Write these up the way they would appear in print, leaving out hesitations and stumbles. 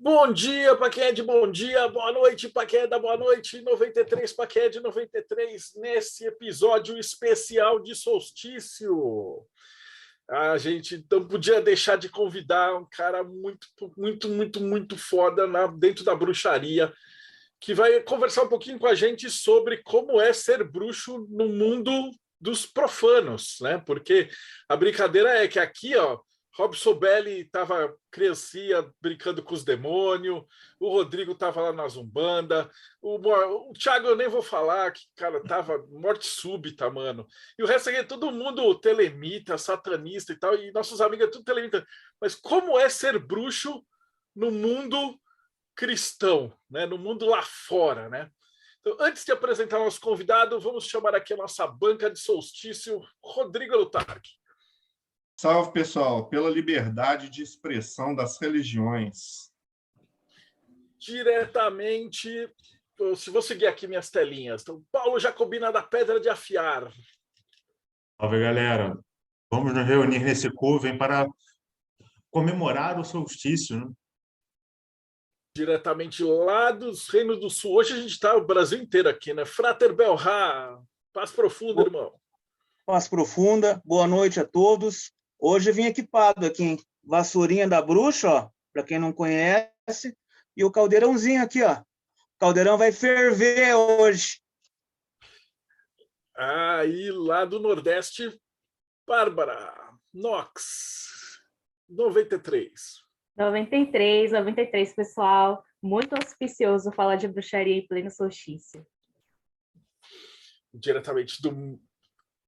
Bom dia para quem é de bom dia, boa noite para quem é da boa noite, 93 para quem é de 93, nesse episódio especial de solstício. A gente não podia deixar de convidar um cara muito foda dentro da bruxaria, que vai conversar um pouquinho com a gente sobre como é ser bruxo no mundo dos profanos, né? Porque a brincadeira é que aqui, ó, Robson Belli estava criancinha brincando com os demônios, o Rodrigo estava lá na Zumbanda, o Thiago eu nem vou falar, que, cara, tava morte súbita, mano. E o resto aqui é todo mundo telemita, satanista e tal, e nossos amigos é tudo telemita. Mas como é ser bruxo no mundo cristão, né? No mundo lá fora, né? Então, antes de apresentar nosso convidado, vamos chamar aqui a nossa banca de solstício, Rodrigo Lutarque. Salve, pessoal, pela liberdade de expressão das religiões. Diretamente, se vou seguir aqui minhas telinhas, então, Paulo Jacobina da Pedra de Afiar. Salve, galera. Vamos nos reunir nesse coven para comemorar o solstício, né? Diretamente lá dos Reinos do Sul. Hoje a gente está o Brasil inteiro aqui, né? Frater Belrá, paz profunda, irmão. Paz profunda, boa noite a todos. Hoje eu vim equipado aqui, hein? Vassourinha da bruxa, ó, para quem não conhece, e o caldeirãozinho aqui, ó. O caldeirão vai ferver hoje. Aí lá do Nordeste, Bárbara Knox, 93. 93, pessoal. Muito auspicioso falar de bruxaria em pleno solstício. Diretamente do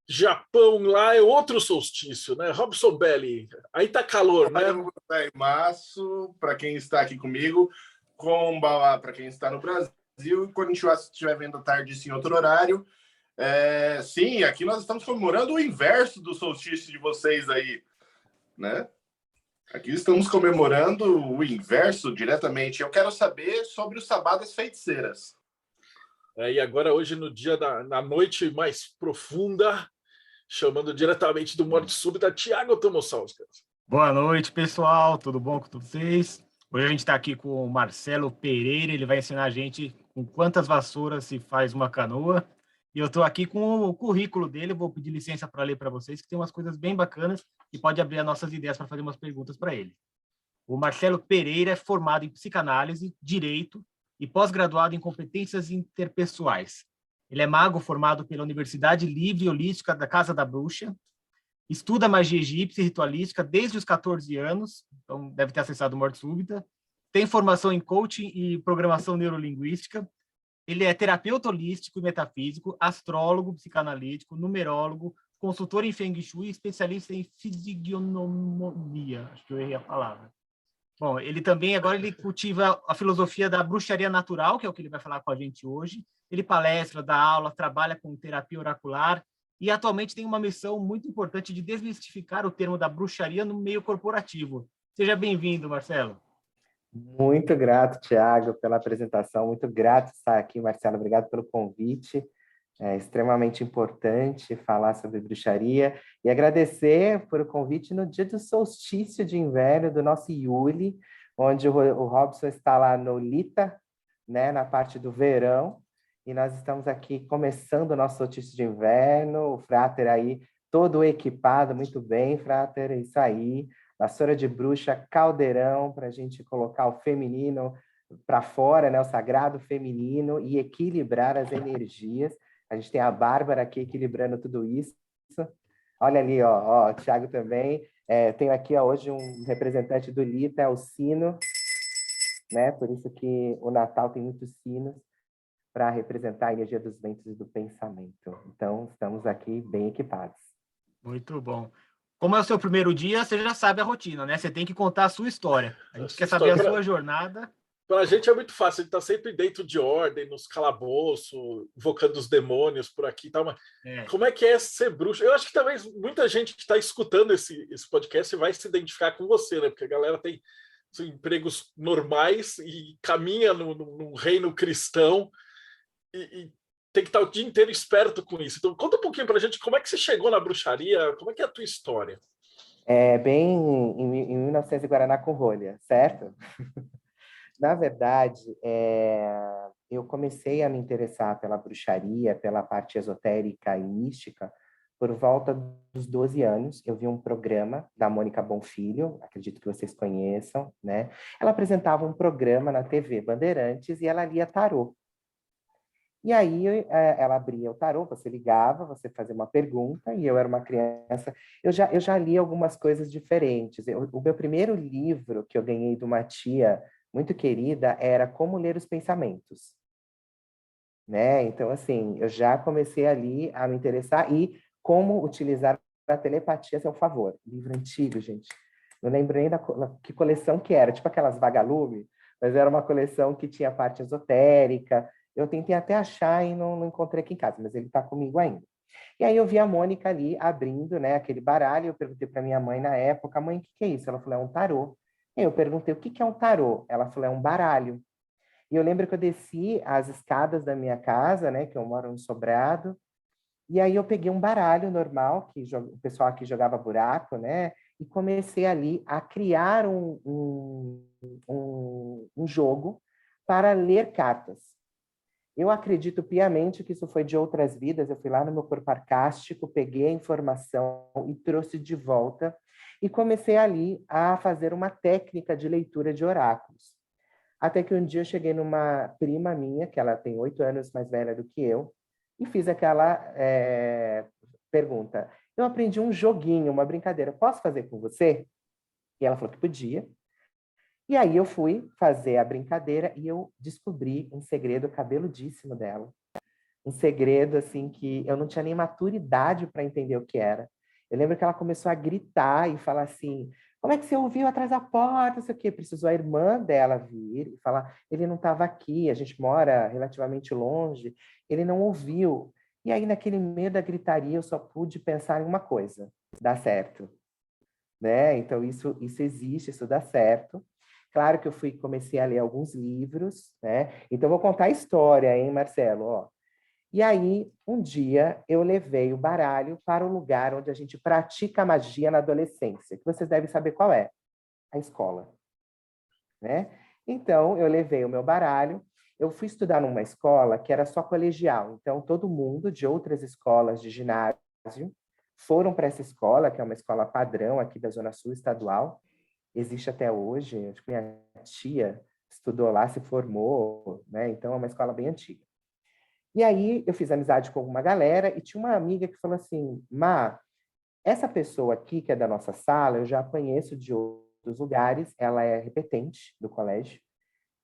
Japão, lá é outro solstício, né? Robson Belli, aí tá calor, né? Março, para quem está aqui comigo, Kombawa para quem está no Brasil, e quando a gente estiver vendo à tarde em outro horário. Sim, aqui nós estamos comemorando o inverso do solstício de vocês aí, né? Aqui estamos comemorando o inverso diretamente. Eu quero saber sobre o Sabá das Feiticeiras. E agora, hoje, no dia na noite mais profunda, chamando diretamente do Morte Súbita, Thiago Tomosauskas. Boa noite, pessoal. Tudo bom com vocês? Hoje a gente está aqui com o Marcelo Pereira. Ele vai ensinar a gente com quantas vassouras se faz uma canoa. E eu estou aqui com o currículo dele. Vou pedir licença para ler para vocês, que tem umas coisas bem bacanas e pode abrir as nossas ideias para fazer umas perguntas para ele. O Marcelo Pereira é formado em psicanálise, direito e pós-graduado em competências interpessoais. Ele é mago formado pela Universidade Livre e Holística da Casa da Bruxa, estuda magia egípcia e ritualística desde os 14 anos, então deve ter acessado Morte Súbita, tem formação em coaching e programação neurolinguística, ele é terapeuta holístico e metafísico, astrólogo, psicanalítico, numerólogo, consultor em Feng Shui e especialista em fisignomonia, acho que eu errei a palavra. Bom, ele também, agora ele cultiva a filosofia da bruxaria natural, que é o que ele vai falar com a gente hoje. Ele palestra, dá aula, trabalha com terapia oracular e atualmente tem uma missão muito importante de desmistificar o termo da bruxaria no meio corporativo. Seja bem-vindo, Marcelo. Muito grato, Thiago, pela apresentação. Muito grato estar aqui, Marcelo. Obrigado pelo convite. É extremamente importante falar sobre bruxaria e agradecer por o convite no dia do solstício de inverno do nosso Yuli, onde o Robson está lá no Lita, né, na parte do verão, e nós estamos aqui começando o nosso solstício de inverno, o Frater aí todo equipado, muito bem, Frater, é isso aí, vassoura de bruxa, caldeirão, para a gente colocar o feminino para fora, né, o sagrado feminino, e equilibrar as energias. A gente tem a Bárbara aqui equilibrando tudo isso. Olha ali, ó, o Thiago também. Tenho aqui hoje um representante do Lita, é o sino, né? Por isso que o Natal tem muitos sinos para representar a energia dos ventos e do pensamento. Então, estamos aqui bem equipados. Muito bom. Como é o seu primeiro dia, você já sabe a rotina, né? Você tem que contar a sua história. A gente quer saber a sua jornada. Para a gente é muito fácil, a gente está sempre dentro de ordem, nos calabouços, invocando os demônios por aqui e tal, mas como é que é ser bruxo? Eu acho que talvez muita gente que está escutando esse podcast vai se identificar com você, né? Porque a galera tem empregos normais e caminha num reino cristão e tem que estar o dia inteiro esperto com isso. Então, conta um pouquinho para a gente como é que você chegou na bruxaria, como é que é a tua história? Bem em 1900 Guaraná com rolha, certo? Na verdade, eu comecei a me interessar pela bruxaria, pela parte esotérica e mística, por volta dos 12 anos. Eu vi um programa da Mônica Bonfilho, acredito que vocês conheçam, né? Ela apresentava um programa na TV Bandeirantes e ela lia tarô. E aí ela abria o tarô, você ligava, você fazia uma pergunta, e eu era uma criança. Eu já li algumas coisas diferentes. O meu primeiro livro que eu ganhei de uma tia muito querida era Como Ler os Pensamentos, né? Então, assim, eu já comecei ali a me interessar e como utilizar a telepatia a seu favor. Livro antigo, gente. Não lembro nem que coleção que era, tipo aquelas vagalume, mas era uma coleção que tinha parte esotérica. Eu tentei até achar e não encontrei aqui em casa, mas ele está comigo ainda. E aí eu vi a Mônica ali abrindo, né, aquele baralho. Eu perguntei para minha mãe na época: mãe, o que é isso? Ela falou: é um tarô. E eu perguntei: o que é um tarô? Ela falou: é um baralho. E eu lembro que eu desci as escadas da minha casa, né, que eu moro no sobrado, e aí eu peguei um baralho normal, que o pessoal aqui jogava buraco, né, e comecei ali a criar um jogo para ler cartas. Eu acredito piamente que isso foi de outras vidas. Eu fui lá no meu corpo arcástico, peguei a informação e trouxe de volta, e comecei ali a fazer uma técnica de leitura de oráculos. Até que um dia eu cheguei numa prima minha, que ela tem 8 anos mais velha do que eu, e fiz aquela pergunta. Eu aprendi um joguinho, uma brincadeira. Posso fazer com você? E ela falou que podia. E aí eu fui fazer a brincadeira e eu descobri um segredo cabeludíssimo dela. Um segredo, assim, que eu não tinha nem maturidade para entender o que era. Eu lembro que ela começou a gritar e falar assim: como é que você ouviu atrás da porta? Não sei o quê. Precisou a irmã dela vir e falar: ele não estava aqui, a gente mora relativamente longe, ele não ouviu. E aí, naquele meio da gritaria, eu só pude pensar em uma coisa: dá certo. Né? Então, isso existe, isso dá certo. Claro que eu comecei a ler alguns livros, né? Então, vou contar a história, hein, Marcelo? Ó. E aí, um dia, eu levei o baralho para o lugar onde a gente pratica magia na adolescência, que vocês devem saber qual é: a escola, né? Então, eu levei o meu baralho. Eu fui estudar numa escola que era só colegial, então todo mundo de outras escolas de ginásio foram para essa escola, que é uma escola padrão aqui da Zona Sul estadual. Existe até hoje. Acho que minha tia estudou lá, se formou, né? Então é uma escola bem antiga. E aí eu fiz amizade com uma galera e tinha uma amiga que falou assim: Má, essa pessoa aqui que é da nossa sala, eu já conheço de outros lugares, ela é repetente do colégio.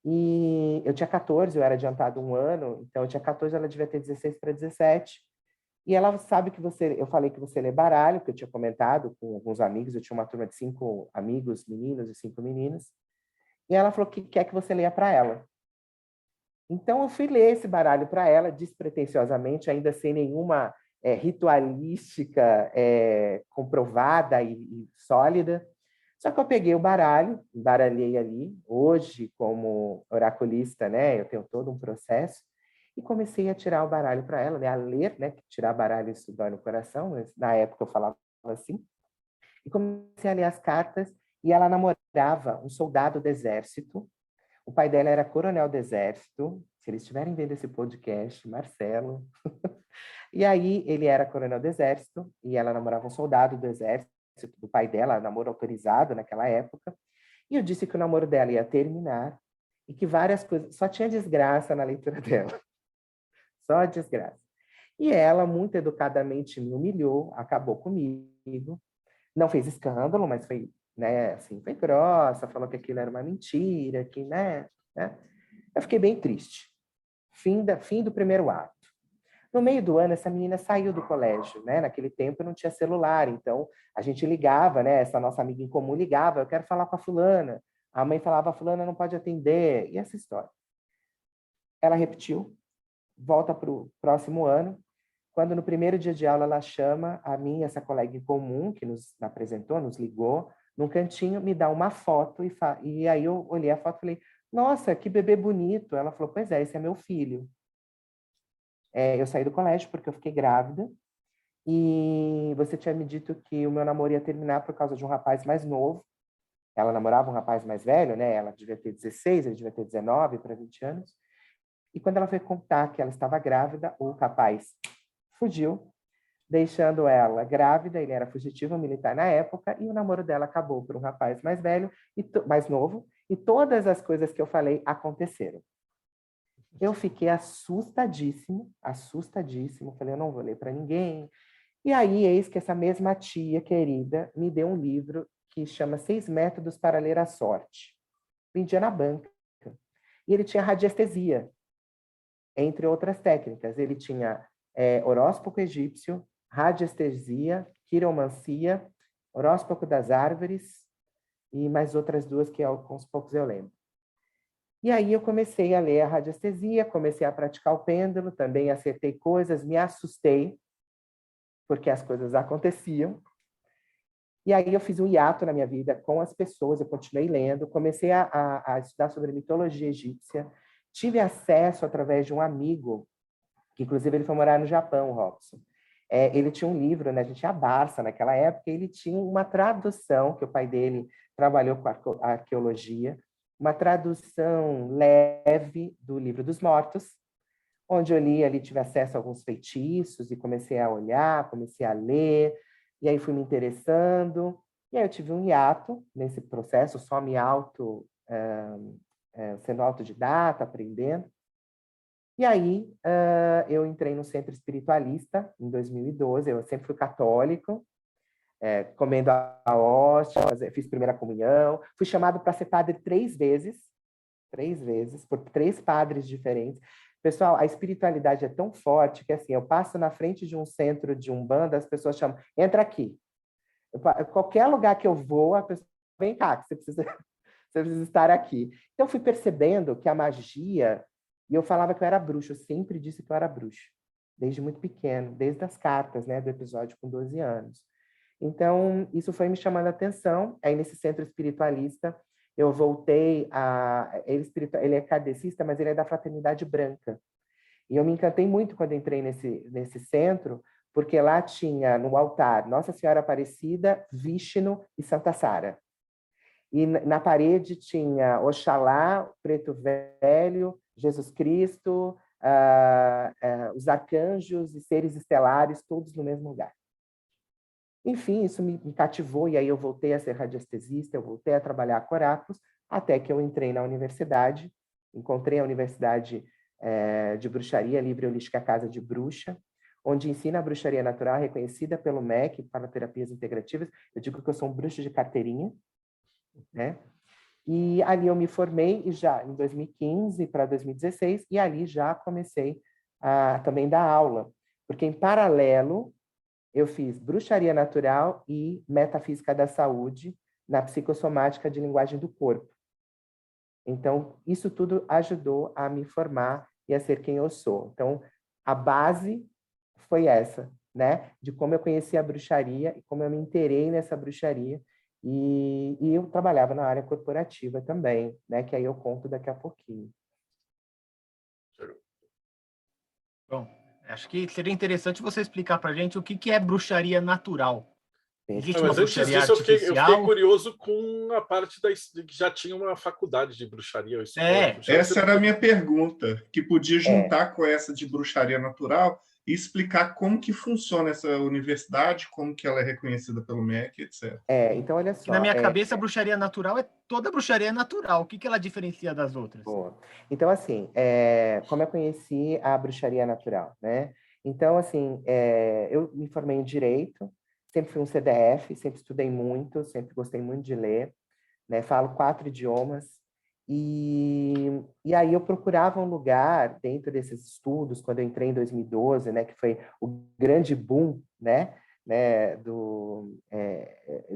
E eu tinha 14, eu era adiantado um ano, então eu tinha 14, ela devia ter 16 para 17. E ela sabe que eu falei que você lê baralho, que eu tinha comentado com alguns amigos, eu tinha uma turma de 5 amigos, meninos e 5 meninas, e ela falou que quer que você leia para ela. Então eu fui ler esse baralho para ela, despretensiosamente, ainda sem nenhuma ritualística comprovada e sólida. Só que eu peguei o baralho, embaralhei ali. Hoje, como oraculista, né, eu tenho todo um processo, e comecei a tirar o baralho para ela, né, a ler, né, que tirar baralho isso dói no coração, mas na época eu falava assim. E comecei a ler as cartas, e ela namorava um soldado do exército. O pai dela era coronel do exército. Se eles estiverem vendo esse podcast, Marcelo. E aí ele era coronel do exército, e ela namorava um soldado do exército, do pai dela, namoro autorizado naquela época. E eu disse que o namoro dela ia terminar, e que várias coisas... Só tinha desgraça na leitura dela. Só desgraça. E ela, muito educadamente, me humilhou, acabou comigo. Não fez escândalo, mas foi, né, assim, foi grossa, falou que aquilo era uma mentira, que, né? Eu fiquei bem triste. Fim do primeiro ato. No meio do ano, essa menina saiu do colégio, né? Naquele tempo não tinha celular, então a gente ligava, né? Essa nossa amiga em comum ligava: eu quero falar com a fulana. A mãe falava: a fulana não pode atender. E essa história. Ela repetiu, volta para o próximo ano, quando no primeiro dia de aula ela chama a mim, essa colega em comum, que nos apresentou, nos ligou, num cantinho, me dá uma foto, e aí eu olhei a foto e falei: nossa, que bebê bonito. Ela falou: pois é, esse é meu filho. Eu saí do colégio porque eu fiquei grávida, e você tinha me dito que o meu namoro ia terminar por causa de um rapaz mais novo. ela namorava um rapaz mais velho, né? Ela devia ter 16, ele devia ter 19 para 20 anos. E quando ela foi contar que ela estava grávida, o rapaz fugiu, deixando ela grávida. Ele era fugitivo militar na época, e o namoro dela acabou por um rapaz mais velho, mais novo, e todas as coisas que eu falei aconteceram. Eu fiquei assustadíssimo, falei, eu não vou ler para ninguém. E aí, eis que essa mesma tia querida me deu um livro que chama 6 Métodos para Ler a Sorte. Vendia na banca. E ele tinha radiestesia, entre outras técnicas. Ele tinha horóscopo egípcio, radiestesia, quiromancia, horóscopo das árvores e mais outras 2 que aos poucos eu lembro. E aí eu comecei a ler a radiestesia, comecei a praticar o pêndulo, também acertei coisas, me assustei, porque as coisas aconteciam. E aí eu fiz um hiato na minha vida com as pessoas, eu continuei lendo, comecei a estudar sobre mitologia egípcia, tive acesso através de um amigo, que inclusive ele foi morar no Japão, Robson. Ele tinha um livro, né? A gente tinha a Barça naquela época, e ele tinha uma tradução, que o pai dele trabalhou com arqueologia, uma tradução leve do Livro dos Mortos, onde eu li ali, tive acesso a alguns feitiços, e comecei a olhar, comecei a ler, e aí fui me interessando, e aí eu tive um hiato nesse processo, só me sendo autodidata, aprendendo. E aí eu entrei no centro espiritualista em 2012, eu sempre fui católico, comendo a hóstia, fiz primeira comunhão, fui chamado para ser padre 3 vezes, por 3 padres diferentes. Pessoal, a espiritualidade é tão forte que, assim, eu passo na frente de um centro de Umbanda, as pessoas chamam, entra aqui. Qualquer lugar que eu vou, a pessoa, vem cá, que você precisa estar aqui. Então, eu fui percebendo que a magia, e eu falava que eu era bruxo, eu sempre disse que eu era bruxo, desde muito pequeno, desde as cartas, né, do episódio com 12 anos. Então, isso foi me chamando a atenção. Aí, nesse centro espiritualista, eu voltei a... Ele é kardecista, mas ele é da Fraternidade Branca. E eu me encantei muito quando entrei nesse centro, porque lá tinha, no altar, Nossa Senhora Aparecida, Vishnu e Santa Sara. E na parede tinha Oxalá, Preto Velho, Jesus Cristo, os arcanjos e seres estelares, todos no mesmo lugar. Enfim, isso me cativou, e aí eu voltei a ser radiestesista, eu voltei a trabalhar com oráculos, até que eu entrei na universidade, encontrei a Universidade de Bruxaria, Livre Holística Casa de Bruxa, onde ensina a bruxaria natural, reconhecida pelo MEC, para terapias integrativas. Eu digo que eu sou um bruxo de carteirinha, né? E ali eu me formei, e já em 2015 para 2016, e ali já comecei a também dar aula, porque em paralelo eu fiz bruxaria natural e metafísica da saúde na psicossomática de linguagem do corpo. Então, isso tudo ajudou a me formar e a ser quem eu sou. Então, a base foi essa, né? De como eu conheci a bruxaria e como eu me inteirei nessa bruxaria. E eu trabalhava na área corporativa também, né? Que aí eu conto daqui a pouquinho. Bom, acho que seria interessante você explicar para a gente o que é bruxaria natural. Existe uma Mas antes bruxaria disso, eu fiquei artificial? curioso com a parte que já tinha uma faculdade de bruxaria. Essa era a minha pergunta, que podia juntar com essa de bruxaria natural e explicar como que funciona essa universidade, como que ela é reconhecida pelo MEC, etc. Então, olha só. Na minha cabeça, a bruxaria natural toda bruxaria natural. O que ela diferencia das outras? Boa. Então, assim, como eu conheci a bruxaria natural, né? Então, assim, eu me formei em Direito, sempre fui um CDF, sempre estudei muito, sempre gostei muito de ler, né? Falo 4 idiomas, e aí eu procurava um lugar dentro desses estudos, quando eu entrei em 2012, né? Que foi o grande boom, né?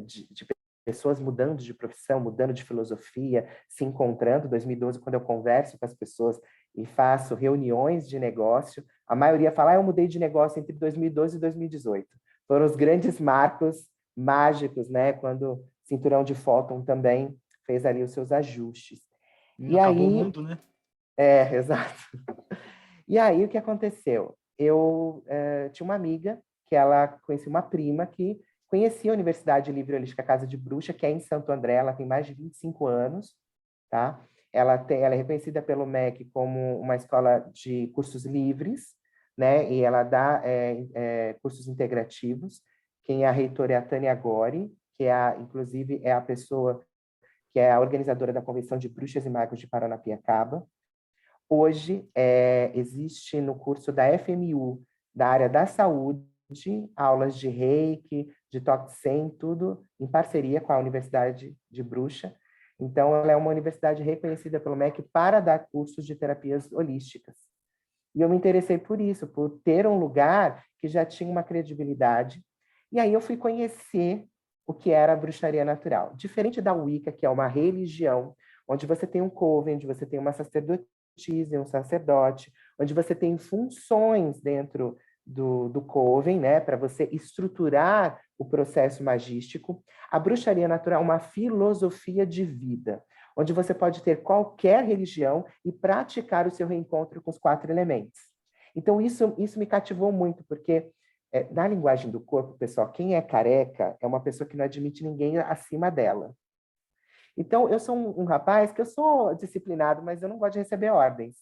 De pessoas mudando de profissão, mudando de filosofia, se encontrando. 2012, quando eu converso com as pessoas e faço reuniões de negócio, a maioria fala, eu mudei de negócio entre 2012 e 2018. Foram os grandes marcos mágicos, né? Quando Cinturão de Fóton também fez ali os seus ajustes. E acabou o mundo, né? Exato. E aí, o que aconteceu? Eu tinha uma amiga que ela conhecia uma prima que conheci a Universidade Livre Holística Casa de Bruxa, que é em Santo André, ela tem mais de 25 anos, tá? Ela é reconhecida pelo MEC como uma escola de cursos livres, né? E ela dá cursos integrativos. Quem é a reitora é a Tânia Gori, que inclusive é a pessoa que é a organizadora da Convenção de Bruxas e Magos de Paranapiacaba. Hoje, existe no curso da FMU, da área da saúde, aulas de Reiki, de Toque Sen, tudo em parceria com a Universidade de Bruxa. Então, ela é uma universidade reconhecida pelo MEC para dar cursos de terapias holísticas. E eu me interessei por isso, por ter um lugar que já tinha uma credibilidade. E aí eu fui conhecer o que era a bruxaria natural. Diferente da Wicca, que é uma religião, onde você tem um coven, onde você tem uma sacerdotisa, um sacerdote, onde você tem funções dentro do coven, né, para você estruturar o processo magístico. A bruxaria natural é uma filosofia de vida, onde você pode ter qualquer religião e praticar o seu reencontro com os 4 elementos. Então, isso me cativou muito, porque na linguagem do corpo, pessoal, quem é careca é uma pessoa que não admite ninguém acima dela. Então, eu sou um rapaz que eu sou disciplinado, mas eu não gosto de receber ordens,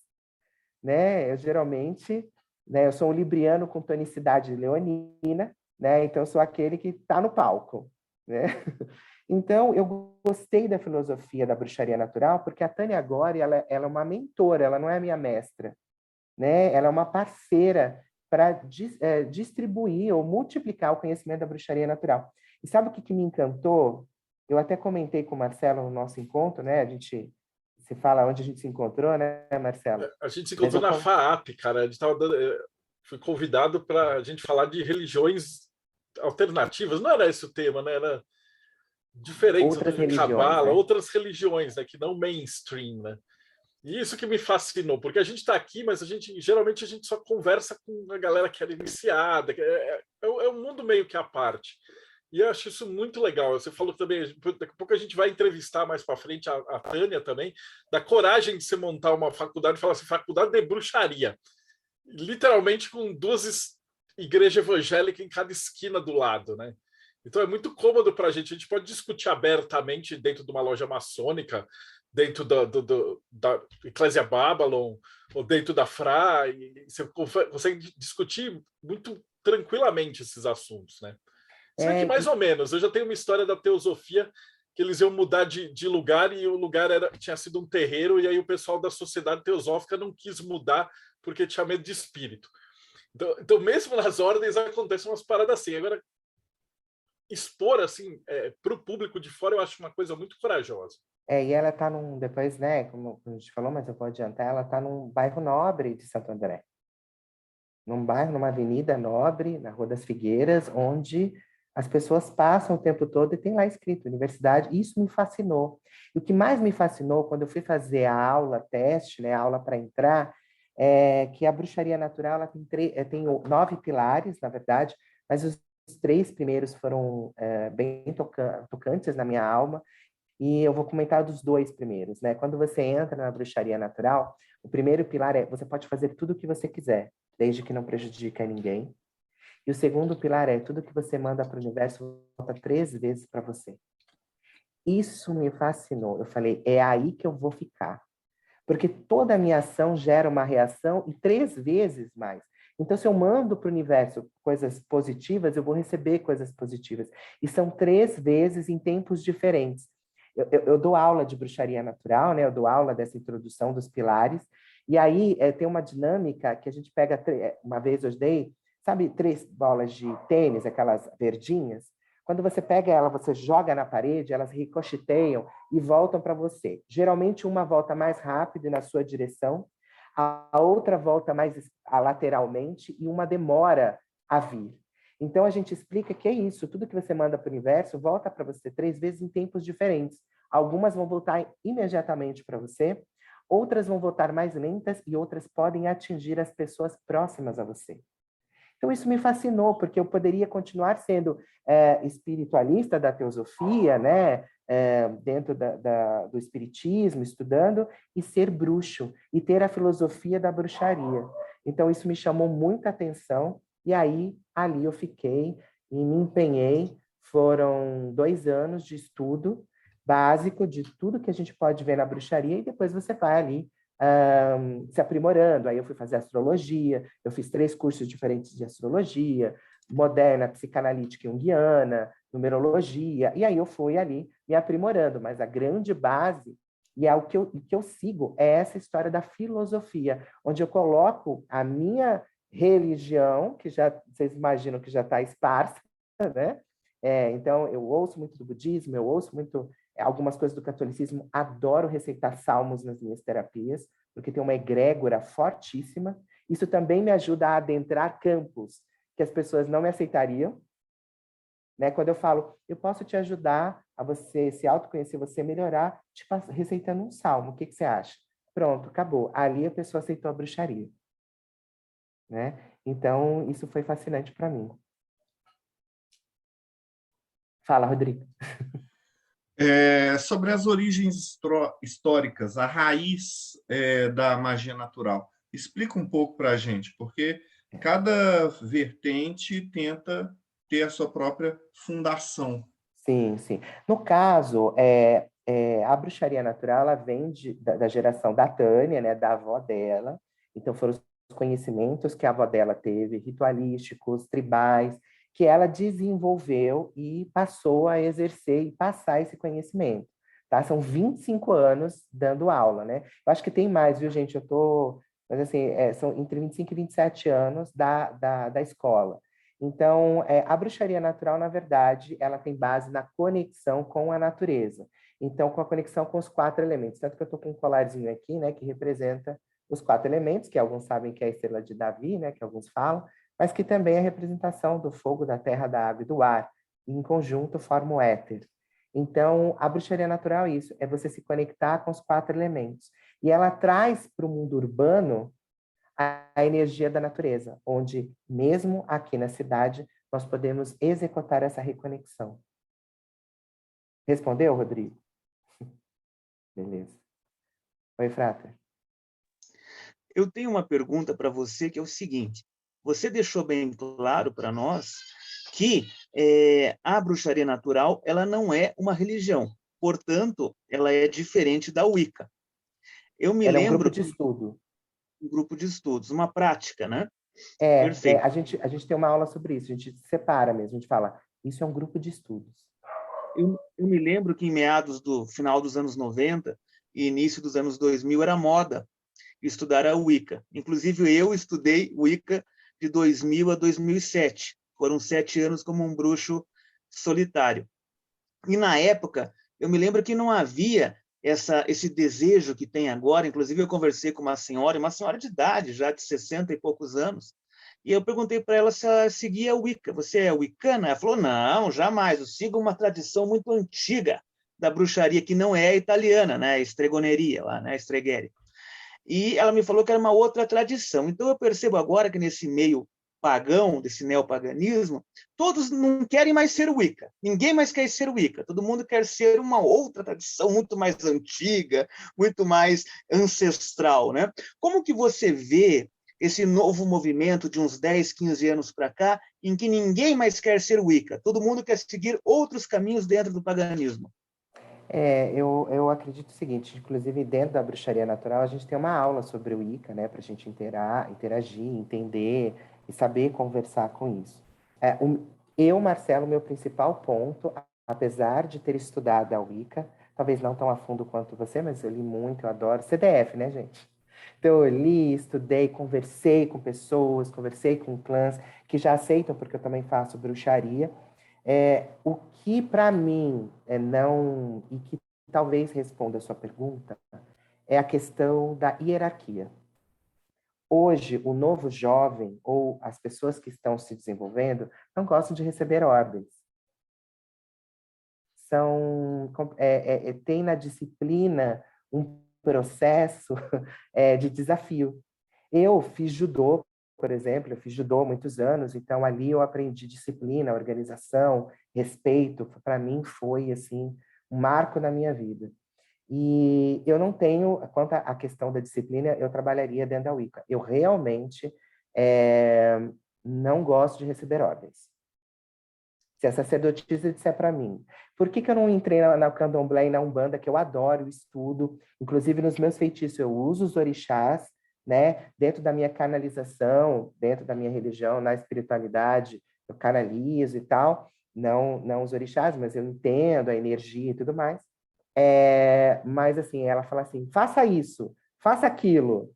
né? Eu geralmente, né, eu sou um libriano com tonicidade leonina, né? Então eu sou aquele que está no palco, né? Então, eu gostei da filosofia da bruxaria natural, porque a Tânia Gori, ela é uma mentora, ela não é minha mestra, né? Ela é uma parceira para distribuir ou multiplicar o conhecimento da bruxaria natural. E sabe o que me encantou? Eu até comentei com o Marcelo no nosso encontro, né? A gente se fala onde a gente se encontrou, né, Marcelo? A gente se encontrou na FAAP, cara. A gente fui convidado para a gente falar de religiões alternativas. Não era esse o tema, né? Era diferentes, outras religiões, cabala, né? outras religiões, né? Que não mainstream, né? E isso que me fascinou, porque a gente está aqui, mas geralmente a gente só conversa com a galera que era iniciada, é um mundo meio que à parte. E eu acho isso muito legal. Você falou também, daqui a pouco a gente vai entrevistar mais para frente a Tânia também, da coragem de você montar uma faculdade e falar assim, faculdade de bruxaria. Literalmente com 2 igrejas evangélicas em cada esquina do lado, né? Então é muito cômodo para a gente pode discutir abertamente dentro de uma loja maçônica, dentro da Eclésia Babylon, ou dentro da FRA, e você consegue discutir muito tranquilamente esses assuntos, né? Se bem que mais ou menos, eu já tenho uma história da teosofia que eles iam mudar de lugar e o lugar tinha sido um terreiro, e aí o pessoal da sociedade teosófica não quis mudar porque tinha medo de espírito. Então mesmo nas ordens acontecem umas paradas assim. Agora, expor assim para o público de fora eu acho uma coisa muito corajosa. E ela está depois, né, como a gente falou, mas eu vou adiantar, ela está num bairro nobre de Santo André. Numa avenida nobre, na Rua das Figueiras, onde as pessoas passam o tempo todo e tem lá escrito Universidade. Isso me fascinou. E o que mais me fascinou quando eu fui fazer a aula teste, né, a aula para entrar, é que a bruxaria natural ela tem 9 pilares, na verdade, mas os 3 primeiros foram bem tocantes na minha alma. E eu vou comentar dos 2 primeiros, né? Quando você entra na bruxaria natural, o primeiro pilar é você pode fazer tudo o que você quiser, desde que não prejudique a ninguém. E o segundo pilar é tudo que você manda para o universo volta 3 vezes para você. Isso me fascinou. Eu falei, é aí que eu vou ficar. Porque toda a minha ação gera uma reação e 3 vezes mais. Então, se eu mando para o universo coisas positivas, eu vou receber coisas positivas. E são 3 vezes em tempos diferentes. Eu dou aula de bruxaria natural, né? Eu dou aula dessa introdução dos pilares. E aí tem uma dinâmica que a gente pega... Uma vez eu dei... Sabe 3 bolas de tênis, aquelas verdinhas? Quando você pega ela, você joga na parede, elas ricocheteiam e voltam para você. Geralmente, uma volta mais rápido na sua direção, a outra volta mais lateralmente e uma demora a vir. Então, a gente explica que é isso. Tudo que você manda para o universo volta para você 3 vezes em tempos diferentes. Algumas vão voltar imediatamente para você, outras vão voltar mais lentas e outras podem atingir as pessoas próximas a você. Então, isso me fascinou, porque eu poderia continuar sendo espiritualista da teosofia, né? Dentro do espiritismo, estudando, e ser bruxo, e ter a filosofia da bruxaria. Então, isso me chamou muita atenção, e aí, ali eu fiquei e me empenhei foram 2 anos de estudo básico de tudo que a gente pode ver na bruxaria, e depois você vai ali se aprimorando. Aí eu fui fazer astrologia, eu fiz 3 cursos diferentes de astrologia, moderna, psicanalítica junguiana, numerologia, e aí eu fui ali me aprimorando, mas a grande base, e é o que eu sigo, é essa história da filosofia, onde eu coloco a minha religião, que já vocês imaginam que já está esparsa, né? Então, eu ouço muito do budismo, eu ouço muito algumas coisas do catolicismo, adoro receitar salmos nas minhas terapias, porque tem uma egrégora fortíssima. Isso também me ajuda a adentrar campos que as pessoas não me aceitariam, né? Quando eu falo, eu posso te ajudar a você se autoconhecer, você melhorar, receitando um salmo, o que você acha? Pronto, acabou. Ali a pessoa aceitou a bruxaria, né? Então, isso foi fascinante para mim. Fala, Rodrigo. Sobre as origens históricas, a raiz da magia natural. Explica um pouco para a gente, porque cada vertente tenta ter a sua própria fundação. Sim, sim. No caso, a bruxaria natural ela vem da geração da Tânia, né, da avó dela. Então, foram os conhecimentos que a avó dela teve, ritualísticos, tribais, que ela desenvolveu e passou a exercer e passar esse conhecimento. Tá? São 25 anos dando aula, né? Eu acho que tem mais, viu, gente? Mas assim, são entre 25 e 27 anos da escola. Então, a bruxaria natural, na verdade, ela tem base na conexão com a natureza. Então, com a conexão com os 4 elementos. Tanto que eu estou com um colarzinho aqui, né, que representa os 4 elementos, que alguns sabem que é a estrela de Davi, né, que alguns falam, mas que também é a representação do fogo, da terra, da água e do ar. E, em conjunto, formam o éter. Então, a bruxaria natural é isso, é você se conectar com os 4 elementos. E ela traz para o mundo urbano a energia da natureza, onde, mesmo aqui na cidade, nós podemos executar essa reconexão. Respondeu, Rodrigo? Beleza. Oi, Frater. Eu tenho uma pergunta para você, que é o seguinte. Você deixou bem claro para nós que a bruxaria natural ela não é uma religião, portanto, ela é diferente da Wicca. Ela é um grupo de estudo. Um grupo de estudos, uma prática, né? Perfeito. A gente tem uma aula sobre isso, a gente separa mesmo, a gente fala, isso é um grupo de estudos. Eu me lembro que em meados do final dos anos 90 e início dos anos 2000 era moda estudar a Wicca. Inclusive, eu estudei Wicca de 2000 a 2007. Foram 7 anos como um bruxo solitário. E, na época, eu me lembro que não havia esse desejo que tem agora. Inclusive, eu conversei com uma senhora de idade, já de 60 e poucos anos, e eu perguntei para ela se ela seguia a Wicca. Você é wicana? Ela falou, não, jamais. Eu sigo uma tradição muito antiga da bruxaria, que não é italiana, né? A estregoneria, lá, né? A stregheria. E ela me falou que era uma outra tradição. Então, eu percebo agora que nesse meio pagão, desse neopaganismo, todos não querem mais ser Wicca. Ninguém mais quer ser Wicca. Todo mundo quer ser uma outra tradição muito mais antiga, muito mais ancestral, né? Como que você vê esse novo movimento de uns 10, 15 anos para cá, em que ninguém mais quer ser Wicca? Todo mundo quer seguir outros caminhos dentro do paganismo. Eu acredito o seguinte, inclusive dentro da bruxaria natural, a gente tem uma aula sobre o Wicca, né, para a gente interagir, entender e saber conversar com isso. Marcelo, meu principal ponto, apesar de ter estudado a Wicca, talvez não tão a fundo quanto você, mas eu li muito, eu adoro CDF, né, gente? Então, eu li, estudei, conversei com pessoas, conversei com clãs que já aceitam, porque eu também faço bruxaria. O que, para mim, não... E que talvez responda a sua pergunta, é a questão da hierarquia. Hoje, o novo jovem, ou as pessoas que estão se desenvolvendo, não gostam de receber ordens. Tem na disciplina um processo de desafio. Eu fiz judô, por exemplo, eu fiz judô há muitos anos, então ali eu aprendi disciplina, organização, respeito. Para mim foi assim um marco na minha vida. E eu não tenho, quanto à questão da disciplina, eu trabalharia dentro da Wicca. Eu realmente não gosto de receber ordens. Se a sacerdotisa disser para mim, por que eu não entrei na candomblé e na umbanda, que eu adoro, estudo, inclusive nos meus feitiços eu uso os orixás, né? Dentro da minha canalização, dentro da minha religião, na espiritualidade, eu canalizo e tal, não os orixás, mas eu entendo a energia e tudo mais. Mas assim, ela fala assim, faça isso, faça aquilo,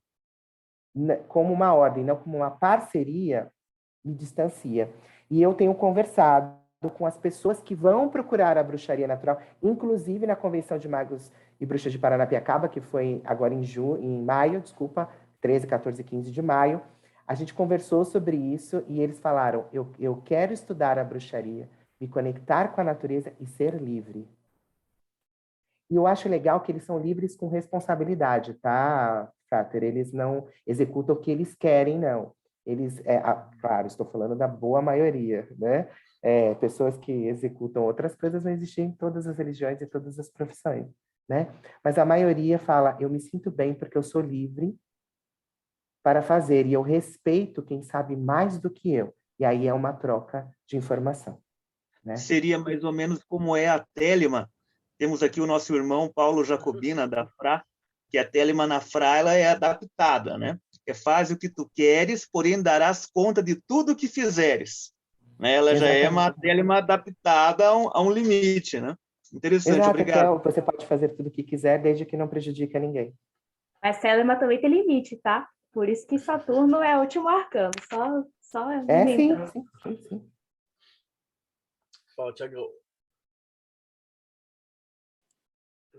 como uma ordem, não como uma parceria, me distancia. E eu tenho conversado com as pessoas que vão procurar a bruxaria natural, inclusive na Convenção de Magos e Bruxas de Paranapiacaba, que foi agora em maio, 13, 14 e 15 de maio. A gente conversou sobre isso e eles falaram, eu quero estudar a bruxaria, me conectar com a natureza e ser livre. E eu acho legal que eles são livres com responsabilidade, tá, Frater? Eles não executam o que eles querem, não. Eles, claro, estou falando da boa maioria, né? Pessoas que executam outras coisas não existem em todas as religiões e todas as profissões, né? Mas a maioria fala, eu me sinto bem porque eu sou livre para fazer, e eu respeito quem sabe mais do que eu. E aí é uma troca de informação, né? Seria mais ou menos como é a Telema. Temos aqui o nosso irmão Paulo Jacobina, da FRA, que a Telema na FRA ela é adaptada, né? Faz o que tu queres, porém darás conta de tudo o que fizeres. Né? Ela já é uma Telema adaptada a um limite, né? Interessante, exato, obrigado. Você pode fazer tudo o que quiser, desde que não prejudique a ninguém. Mas Telema também tem limite, tá? Por isso que Saturno é o último arcano, só inventando. Sim. Fala, Thiago.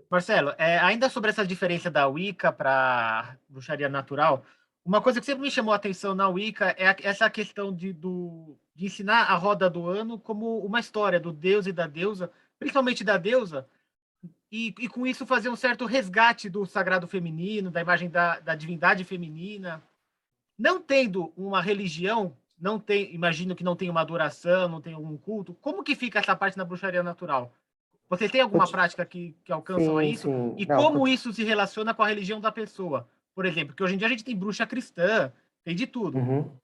Marcelo, ainda sobre essa diferença da Wicca para bruxaria natural, uma coisa que sempre me chamou a atenção na Wicca é essa questão de ensinar a roda do ano como uma história do deus e da deusa, principalmente da deusa, e com isso fazer um certo resgate do sagrado feminino, da imagem da divindade feminina. Não tendo uma religião, imagino que não tem uma adoração, não tem um culto, como que fica essa parte na bruxaria natural? Você tem alguma prática que alcançam a isso? Sim. E como isso se relaciona com a religião da pessoa? Por exemplo, porque hoje em dia a gente tem bruxa cristã, tem de tudo.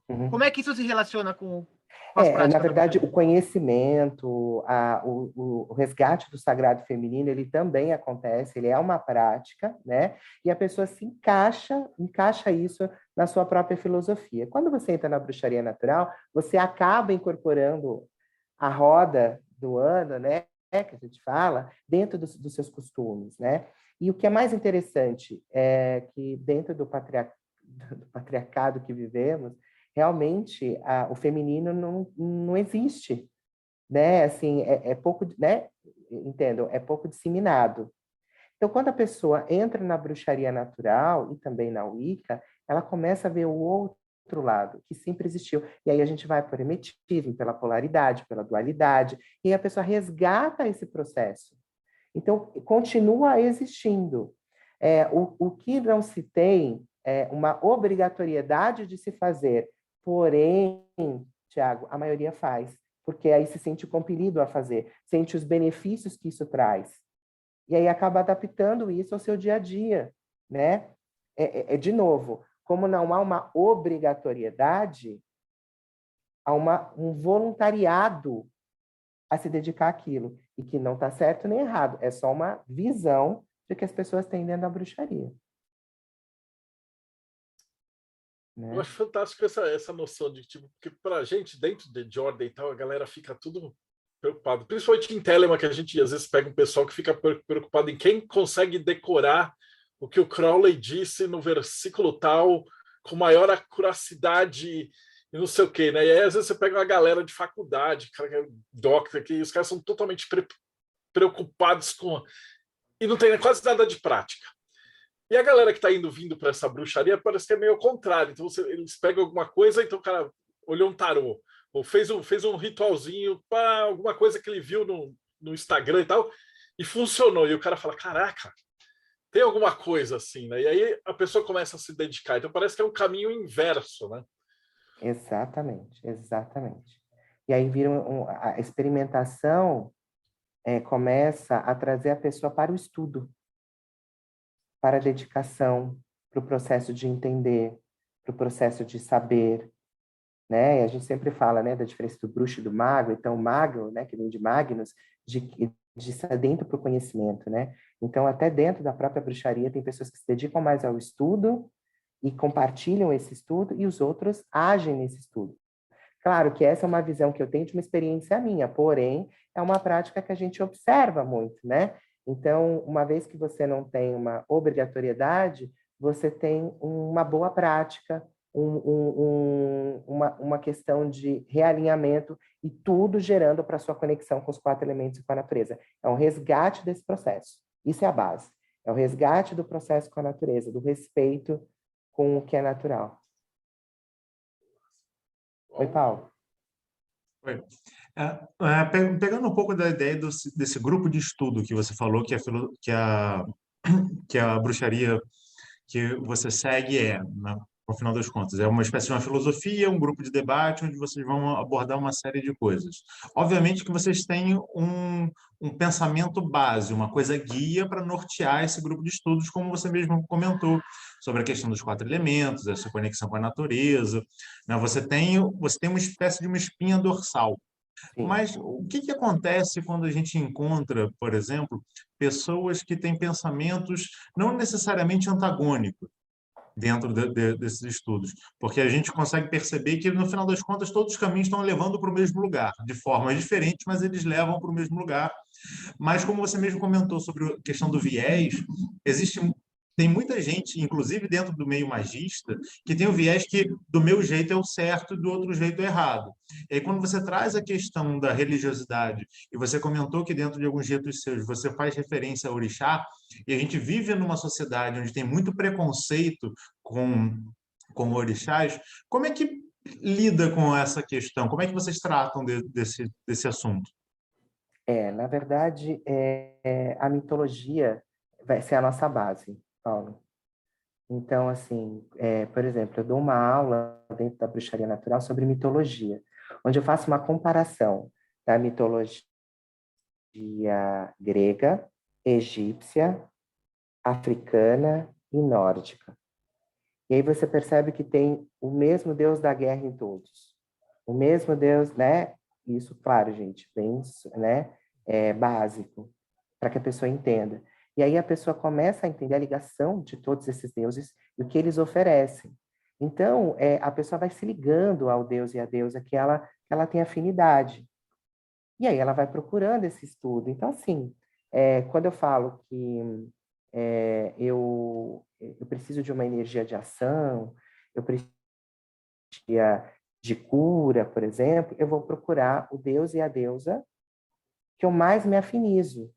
Como é que isso se relaciona com as práticas? Na verdade, o conhecimento, o resgate do sagrado feminino, ele também acontece, ele é uma prática, né? E a pessoa se encaixa isso na sua própria filosofia. Quando você entra na bruxaria natural, você acaba incorporando a roda do ano, né? Que a gente fala, dentro dos seus costumes, né? E o que é mais interessante é que dentro do patriarcado que vivemos, realmente o feminino não existe, né? Assim, é pouco, né? Entendo, é pouco disseminado. Então, quando a pessoa entra na bruxaria natural e também na Wicca, ela começa a ver o outro lado, que sempre existiu. E aí a gente vai por hermetismo, pela polaridade, pela dualidade, e aí a pessoa resgata esse processo. Então, continua existindo. O que não se tem é uma obrigatoriedade de se fazer, porém, Tiago, a maioria faz, porque aí se sente compelido a fazer, sente os benefícios que isso traz. E aí acaba adaptando isso ao seu dia a dia, né? De novo, como não há uma obrigatoriedade, há um voluntariado a se dedicar àquilo, e que não está certo nem errado, é só uma visão de que as pessoas têm dentro da bruxaria. Né? Eu acho fantástico essa noção de, tipo, porque para a gente, dentro de ordem e tal, a galera fica tudo preocupado, principalmente em Telema, que a gente às vezes pega um pessoal que fica preocupado em quem consegue decorar o que o Crowley disse no versículo tal, com maior acuracidade e não sei o quê, né? E aí, às vezes, você pega uma galera de faculdade, cara que é doctor, que os caras são totalmente preocupados com... E não tem quase nada de prática. E a galera que está vindo para essa bruxaria parece que é meio ao contrário. Então, eles pegam alguma coisa, então o cara olhou um tarô, ou fez um ritualzinho para alguma coisa que ele viu no Instagram e tal, e funcionou. E o cara fala, caraca, tem alguma coisa assim, né? E aí a pessoa começa a se dedicar. Então parece que é um caminho inverso, né? Exatamente. E aí vira a experimentação começa a trazer a pessoa para o estudo, para a dedicação, para o processo de entender, para o processo de saber, né? E a gente sempre fala, né, da diferença do bruxo e do mago. Então, o mago, né, que vem de Magnus, de estar dentro para o conhecimento, né? Então, até dentro da própria bruxaria, tem pessoas que se dedicam mais ao estudo e compartilham esse estudo, e os outros agem nesse estudo. Claro que essa é uma visão que eu tenho de uma experiência minha, porém, é uma prática que a gente observa muito, né? Então, uma vez que você não tem uma obrigatoriedade, você tem uma boa prática, uma questão de realinhamento, e tudo gerando para a sua conexão com os 4 elementos e com a natureza. É um resgate desse processo. Isso é a base. É o resgate do processo com a natureza, do respeito com o que é natural. Oi, Paulo. Oi. Pegando um pouco da ideia desse grupo de estudo que você falou, que a bruxaria que você segue no final das contas, é uma espécie de uma filosofia, um grupo de debate onde vocês vão abordar uma série de coisas. Obviamente que vocês têm um pensamento base, uma coisa guia para nortear esse grupo de estudos, como você mesmo comentou, sobre a questão dos 4 elementos, essa conexão com a natureza, né? Você tem uma espécie de uma espinha dorsal. Sim. Mas o que acontece quando a gente encontra, por exemplo, pessoas que têm pensamentos não necessariamente antagônicos dentro desses estudos? Porque a gente consegue perceber que, no final das contas, todos os caminhos estão levando para o mesmo lugar, de formas diferentes, mas eles levam para o mesmo lugar. Mas, como você mesmo comentou sobre a questão do viés, tem muita gente, inclusive dentro do meio magista, que tem o viés que do meu jeito é o certo e do outro jeito é errado. E aí, quando você traz a questão da religiosidade, e você comentou que dentro de alguns ritos seus você faz referência a orixá, e a gente vive numa sociedade onde tem muito preconceito com orixás, como é que lida com essa questão? Como é que vocês tratam desse assunto? Na verdade, a mitologia vai ser a nossa base, Paulo. Então, assim, por exemplo, eu dou uma aula dentro da bruxaria natural sobre mitologia, onde eu faço uma comparação da mitologia grega, egípcia, africana e nórdica. E aí você percebe que tem o mesmo Deus da guerra em todos. O mesmo Deus, né? Isso, claro, gente, bem, né? Básico, para que a pessoa entenda. E aí a pessoa começa a entender a ligação de todos esses deuses e o que eles oferecem. Então, a pessoa vai se ligando ao Deus e à deusa que ela tem afinidade. E aí ela vai procurando esse estudo. Então, assim, quando eu falo que eu preciso de uma energia de ação, eu preciso de cura, por exemplo, eu vou procurar o Deus e a deusa que eu mais me afinizo,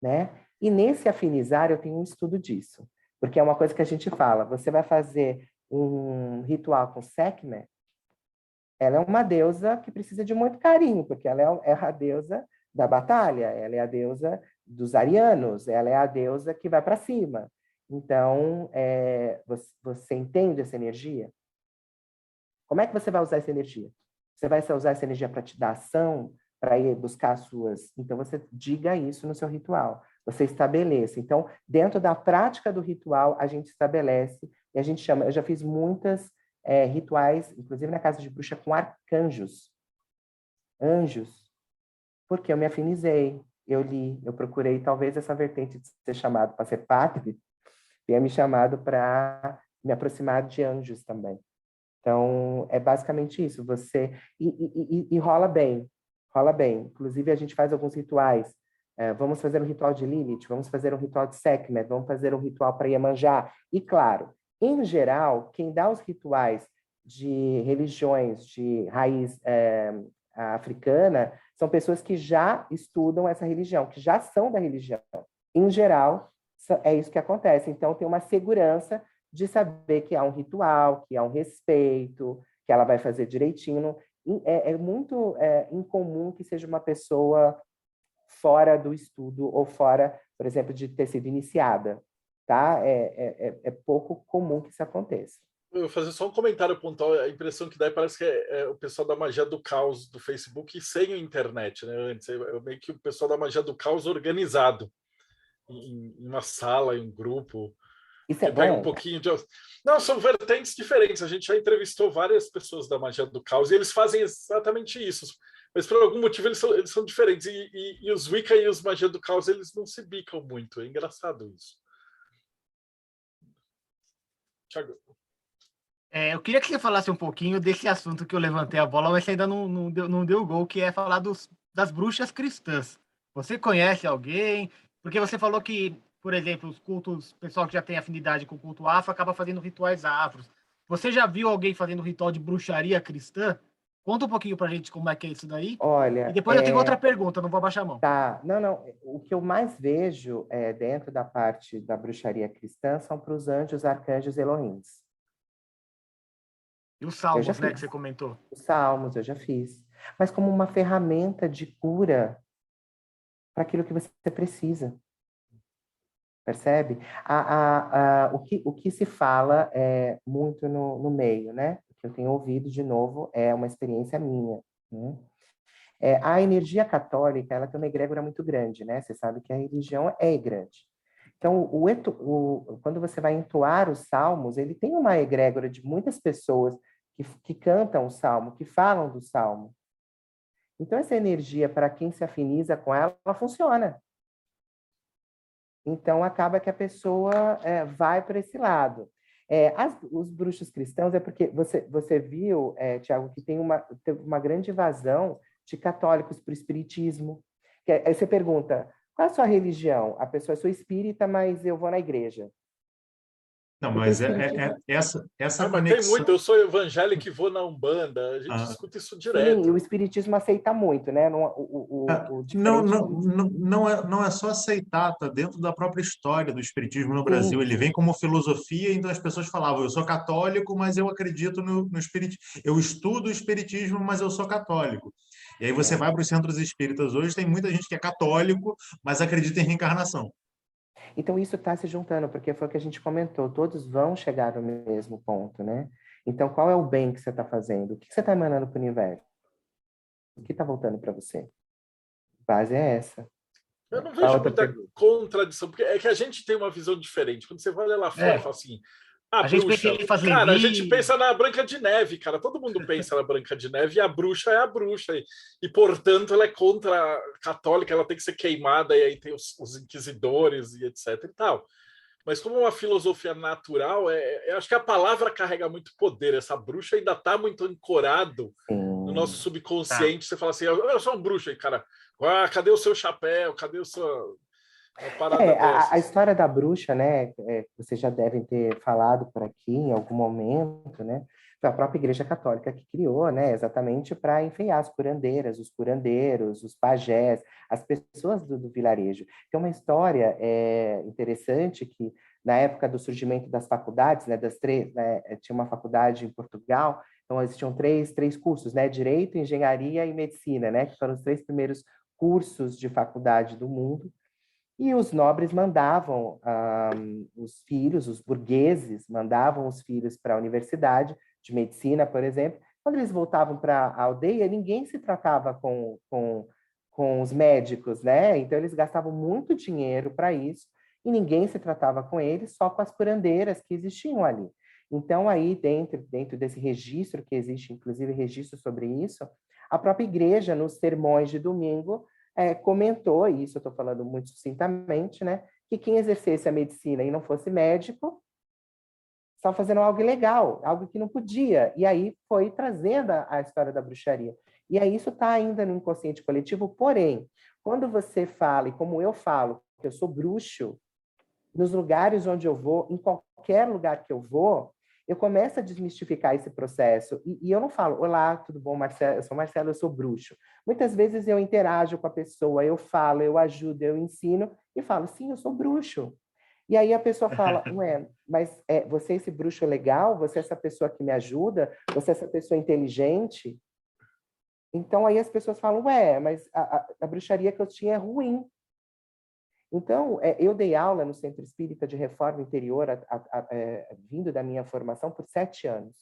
né? E nesse afinizar eu tenho um estudo disso, porque é uma coisa que a gente fala, você vai fazer um ritual com Sekhmet, ela é uma deusa que precisa de muito carinho, porque ela é a deusa da batalha, ela é a deusa dos arianos, ela é a deusa que vai para cima. Então, você entende essa energia? Como é que você vai usar essa energia? Você vai usar essa energia para te dar ação, para ir buscar as suas... Então, você diga isso no seu ritual. Você estabeleça. Então, dentro da prática do ritual, a gente estabelece, e a gente chama... Eu já fiz muitas rituais, inclusive na casa de bruxa, com arcanjos. Anjos. Porque eu me afinizei, eu li, eu procurei, talvez essa vertente de ser chamado para ser padre tenha me chamado para me aproximar de anjos também. Então, é basicamente isso. Você... E rola bem. Rola bem. Inclusive, a gente faz alguns rituais. Vamos fazer um ritual de Lilith, vamos fazer um ritual de Sekhmet, vamos fazer um ritual para Iemanjá. E, claro, em geral, quem dá os rituais de religiões de raiz africana são pessoas que já estudam essa religião, que já são da religião. Em geral, é isso que acontece. Então, tem uma segurança de saber que há um ritual, que há um respeito, que ela vai fazer direitinho. É muito incomum que seja uma pessoa fora do estudo ou fora, por exemplo, de ter sido iniciada, tá? É pouco comum que isso aconteça. Eu vou fazer só um comentário pontual. A impressão que dá parece que é o pessoal da magia do caos do Facebook sem a internet, né? Antes, meio que o pessoal da magia do caos organizado em uma sala, em um grupo. Isso é pega bom. um pouquinho de... Não, são vertentes diferentes. A gente já entrevistou várias pessoas da magia do caos e eles fazem exatamente isso. Mas por algum motivo eles são diferentes. E os Wicca e os magia do caos, eles não se bicam muito. É engraçado isso. Thiago. Eu queria que você falasse um pouquinho desse assunto que eu levantei a bola, mas você ainda não deu gol, que é falar das bruxas cristãs. Você conhece alguém? Porque você falou que, por exemplo, os cultos, o pessoal que já tem afinidade com o culto afro acaba fazendo rituais afros. Você já viu alguém fazendo ritual de bruxaria cristã? Conta um pouquinho pra gente como é que é isso daí. Olha, E depois eu tenho outra pergunta, não vou abaixar a mão. tá. Não. O que eu mais vejo dentro da parte da bruxaria cristã são para os anjos, arcanjos e Elohims. E os salmos, né, que você comentou? Os salmos, eu já fiz. Mas como uma ferramenta de cura para aquilo que você precisa. Percebe? O que se fala muito no meio, né? O que eu tenho ouvido, de novo, é uma experiência minha. Né? A energia católica, ela tem uma egrégora muito grande, né? Você sabe que a religião é grande. Então, quando você vai entoar os salmos, ele tem uma egrégora de muitas pessoas que cantam o salmo, que falam do salmo. Então, essa energia, para quem se afiniza com ela, ela funciona. Então, acaba que a pessoa vai para esse lado. Os bruxos cristãos é porque você viu, Tiago, que teve uma grande invasão de católicos para o espiritismo. Aí você pergunta, qual é a sua religião? A pessoa, sou espírita, mas eu vou na igreja. Não, mas essa mas conexão... tem muito, eu sou evangélico e vou na Umbanda, a gente escuta isso direto. Sim, o espiritismo aceita muito, né? Não é só aceitar, tá dentro da própria história do espiritismo no Brasil. Ele vem como filosofia, então as pessoas falavam, eu sou católico, mas eu acredito no espiritismo. Eu estudo o espiritismo, mas eu sou católico. E aí você vai para os centros espíritas hoje, tem muita gente que é católico, mas acredita em reencarnação. Então, isso está se juntando, porque foi o que a gente comentou, todos vão chegar no mesmo ponto, né? Então, qual é o bem que você está fazendo? O que você está emanando para o universo? O que está voltando para você? A base é essa. Eu não vejo muita contradição, porque é que a gente tem uma visão diferente. Quando você vai olhar lá fora e fala assim, a bruxa... Cara, a gente pensa na Branca de Neve, cara. Todo mundo pensa na Branca de Neve e a bruxa é a bruxa. E portanto, ela é contra católica, ela tem que ser queimada, e aí tem os inquisidores e etc e tal. Mas como uma filosofia natural, eu acho que a palavra carrega muito poder. Essa bruxa ainda está muito ancorado no nosso subconsciente. Você fala assim, eu sou um bruxo, aí, cara. Cadê o seu chapéu? Cadê o seu... A história da bruxa, né? Vocês já devem ter falado por aqui em algum momento, né? Foi a própria Igreja Católica que criou, né? Exatamente para enfeiar as curandeiras, os curandeiros, os pajés, as pessoas do vilarejo. Tem uma história interessante que na época do surgimento das faculdades, né? Tinha uma faculdade em Portugal, então existiam três cursos, né? Direito, Engenharia e Medicina, né? Que foram os 3 primeiros cursos de faculdade do mundo. E os nobres mandavam os filhos, os burgueses, mandavam os filhos para a universidade de medicina, por exemplo. Quando eles voltavam para a aldeia, ninguém se tratava com os médicos, né? Então, eles gastavam muito dinheiro para isso e ninguém se tratava com eles, só com as curandeiras que existiam ali. Então, aí, dentro desse registro, que existe, inclusive, registro sobre isso, a própria igreja, nos sermões de domingo, comentou, e isso eu estou falando muito sucintamente, né, que quem exercesse a medicina e não fosse médico estava fazendo algo ilegal, algo que não podia. E aí foi trazendo a história da bruxaria. E aí isso está ainda no inconsciente coletivo, porém, quando você fala, e como eu falo, que eu sou bruxo, nos lugares onde eu vou, em qualquer lugar que eu vou, eu começo a desmistificar esse processo. E eu não falo, olá, tudo bom, Marcelo? Eu sou Marcelo, eu sou bruxo. Muitas vezes eu interajo com a pessoa, eu falo, eu ajudo, eu ensino, e falo, sim, eu sou bruxo. E aí a pessoa fala, ué, mas você é esse bruxo legal? Você é essa pessoa que me ajuda? Você é essa pessoa inteligente? Então aí as pessoas falam, ué, mas a bruxaria que eu tinha é ruim. Então, eu dei aula no Centro Espírita de Reforma Interior, vindo da minha formação, por 7 anos.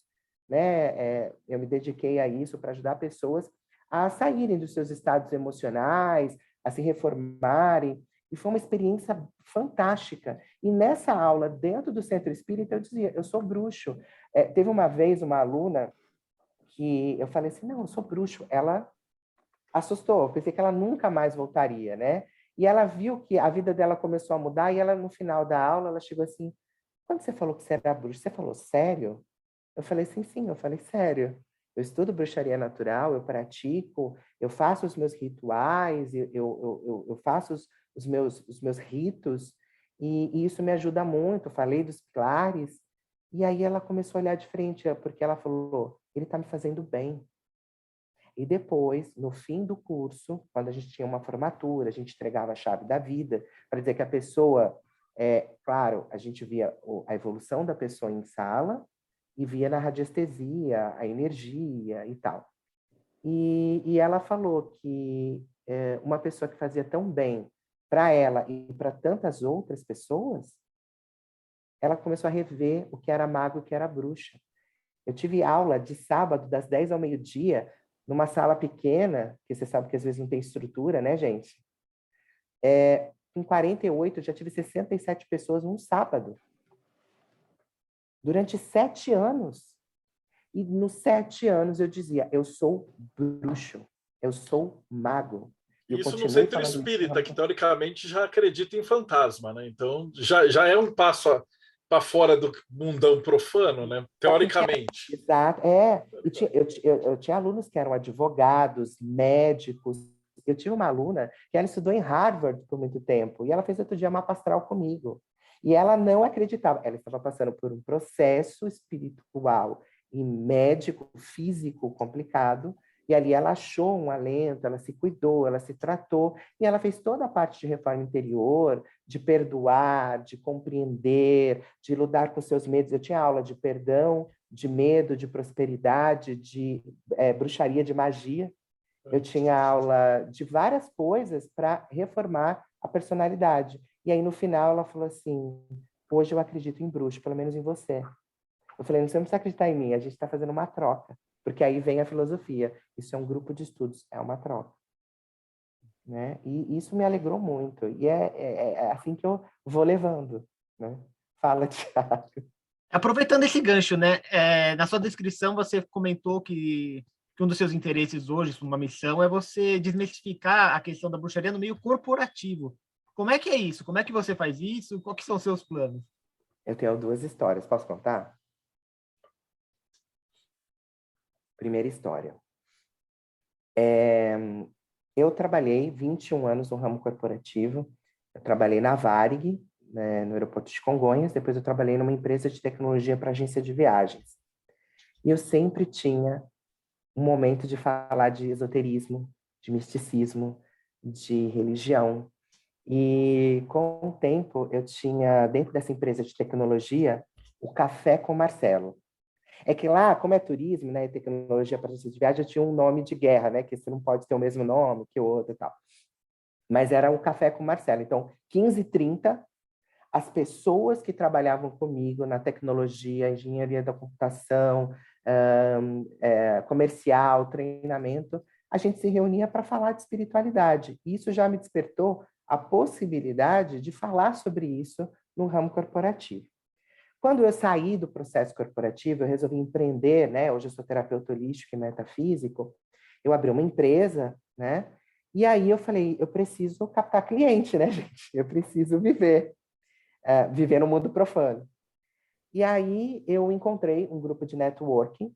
Né? Eu me dediquei a isso para ajudar pessoas a saírem dos seus estados emocionais, a se reformarem. E foi uma experiência fantástica. E nessa aula, dentro do Centro Espírita, eu dizia, eu sou bruxo. Teve uma vez uma aluna que eu falei assim, não, eu sou bruxo. Ela assustou, eu pensei que ela nunca mais voltaria, né? E ela viu que a vida dela começou a mudar e ela, no final da aula, ela chegou assim, quando você falou que você era bruxo, você falou sério? Eu falei, sim, eu falei sério. Eu estudo bruxaria natural, eu pratico, eu faço os meus rituais, eu faço os meus ritos, e isso me ajuda muito. Eu falei dos pilares, e aí ela começou a olhar de frente, porque ela falou, ele está me fazendo bem. E depois, no fim do curso, quando a gente tinha uma formatura, a gente entregava a chave da vida, para dizer que a pessoa, claro, a gente via a evolução da pessoa em sala, e via na radiestesia, a energia e tal. E ela falou que uma pessoa que fazia tão bem para ela e para tantas outras pessoas, ela começou a rever o que era mago e o que era bruxa. Eu tive aula de sábado, das 10 ao meio-dia, numa sala pequena, que você sabe que às vezes não tem estrutura, né, gente? Em 48, eu já tive 67 pessoas num sábado. Durante 7 anos. E nos 7 anos eu dizia, eu sou bruxo, eu sou mago. E isso no Centro Espírita, que teoricamente já acredita em fantasma, né? Então já é um passo para fora do mundão profano, né? Teoricamente. Exato. Eu tinha alunos que eram advogados, médicos. Eu tive uma aluna que ela estudou em Harvard por muito tempo, e ela fez outro dia mapa astral comigo. E ela não acreditava, ela estava passando por um processo espiritual e médico, físico complicado, e ali ela achou um alento, ela se cuidou, ela se tratou, e ela fez toda a parte de reforma interior, de perdoar, de compreender, de lidar com seus medos. Eu tinha aula de perdão, de medo, de prosperidade, de bruxaria, de magia. Eu tinha aula de várias coisas para reformar a personalidade. E aí, no final, ela falou assim, hoje eu acredito em bruxo, pelo menos em você. Eu falei, você não precisa acreditar em mim, a gente está fazendo uma troca. Porque aí vem a filosofia. Isso é um grupo de estudos, é uma troca. Né? E isso me alegrou muito. E é assim que eu vou levando. Né? Fala, Thiago. Aproveitando esse gancho, né? Na sua descrição você comentou que um dos seus interesses hoje, uma missão, é você desmistificar a questão da bruxaria no meio corporativo. Como é que é isso? Como é que você faz isso? Quais são os seus planos? Eu tenho 2 histórias. Posso contar? Primeira história. Eu trabalhei 21 anos no ramo corporativo. Eu trabalhei na Varig, né, no aeroporto de Congonhas. Depois eu trabalhei numa empresa de tecnologia para agência de viagens. E eu sempre tinha um momento de falar de esoterismo, de misticismo, de religião. E com o tempo eu tinha, dentro dessa empresa de tecnologia, o Café com Marcelo. É que lá, como é turismo, né, e tecnologia para agência de viagem, eu tinha um nome de guerra, né, que você não pode ter o mesmo nome que o outro e tal. Mas era o Café com Marcelo. Então, 15h30, as pessoas que trabalhavam comigo na tecnologia, engenharia da computação, comercial, treinamento, a gente se reunia para falar de espiritualidade. E isso já me despertou a possibilidade de falar sobre isso no ramo corporativo. Quando eu saí do processo corporativo, eu resolvi empreender, né? Hoje eu sou terapeuta holístico e metafísico. Eu abri uma empresa, né? E aí eu falei, eu preciso captar cliente, né, gente? Eu preciso viver no mundo profano. E aí eu encontrei um grupo de networking.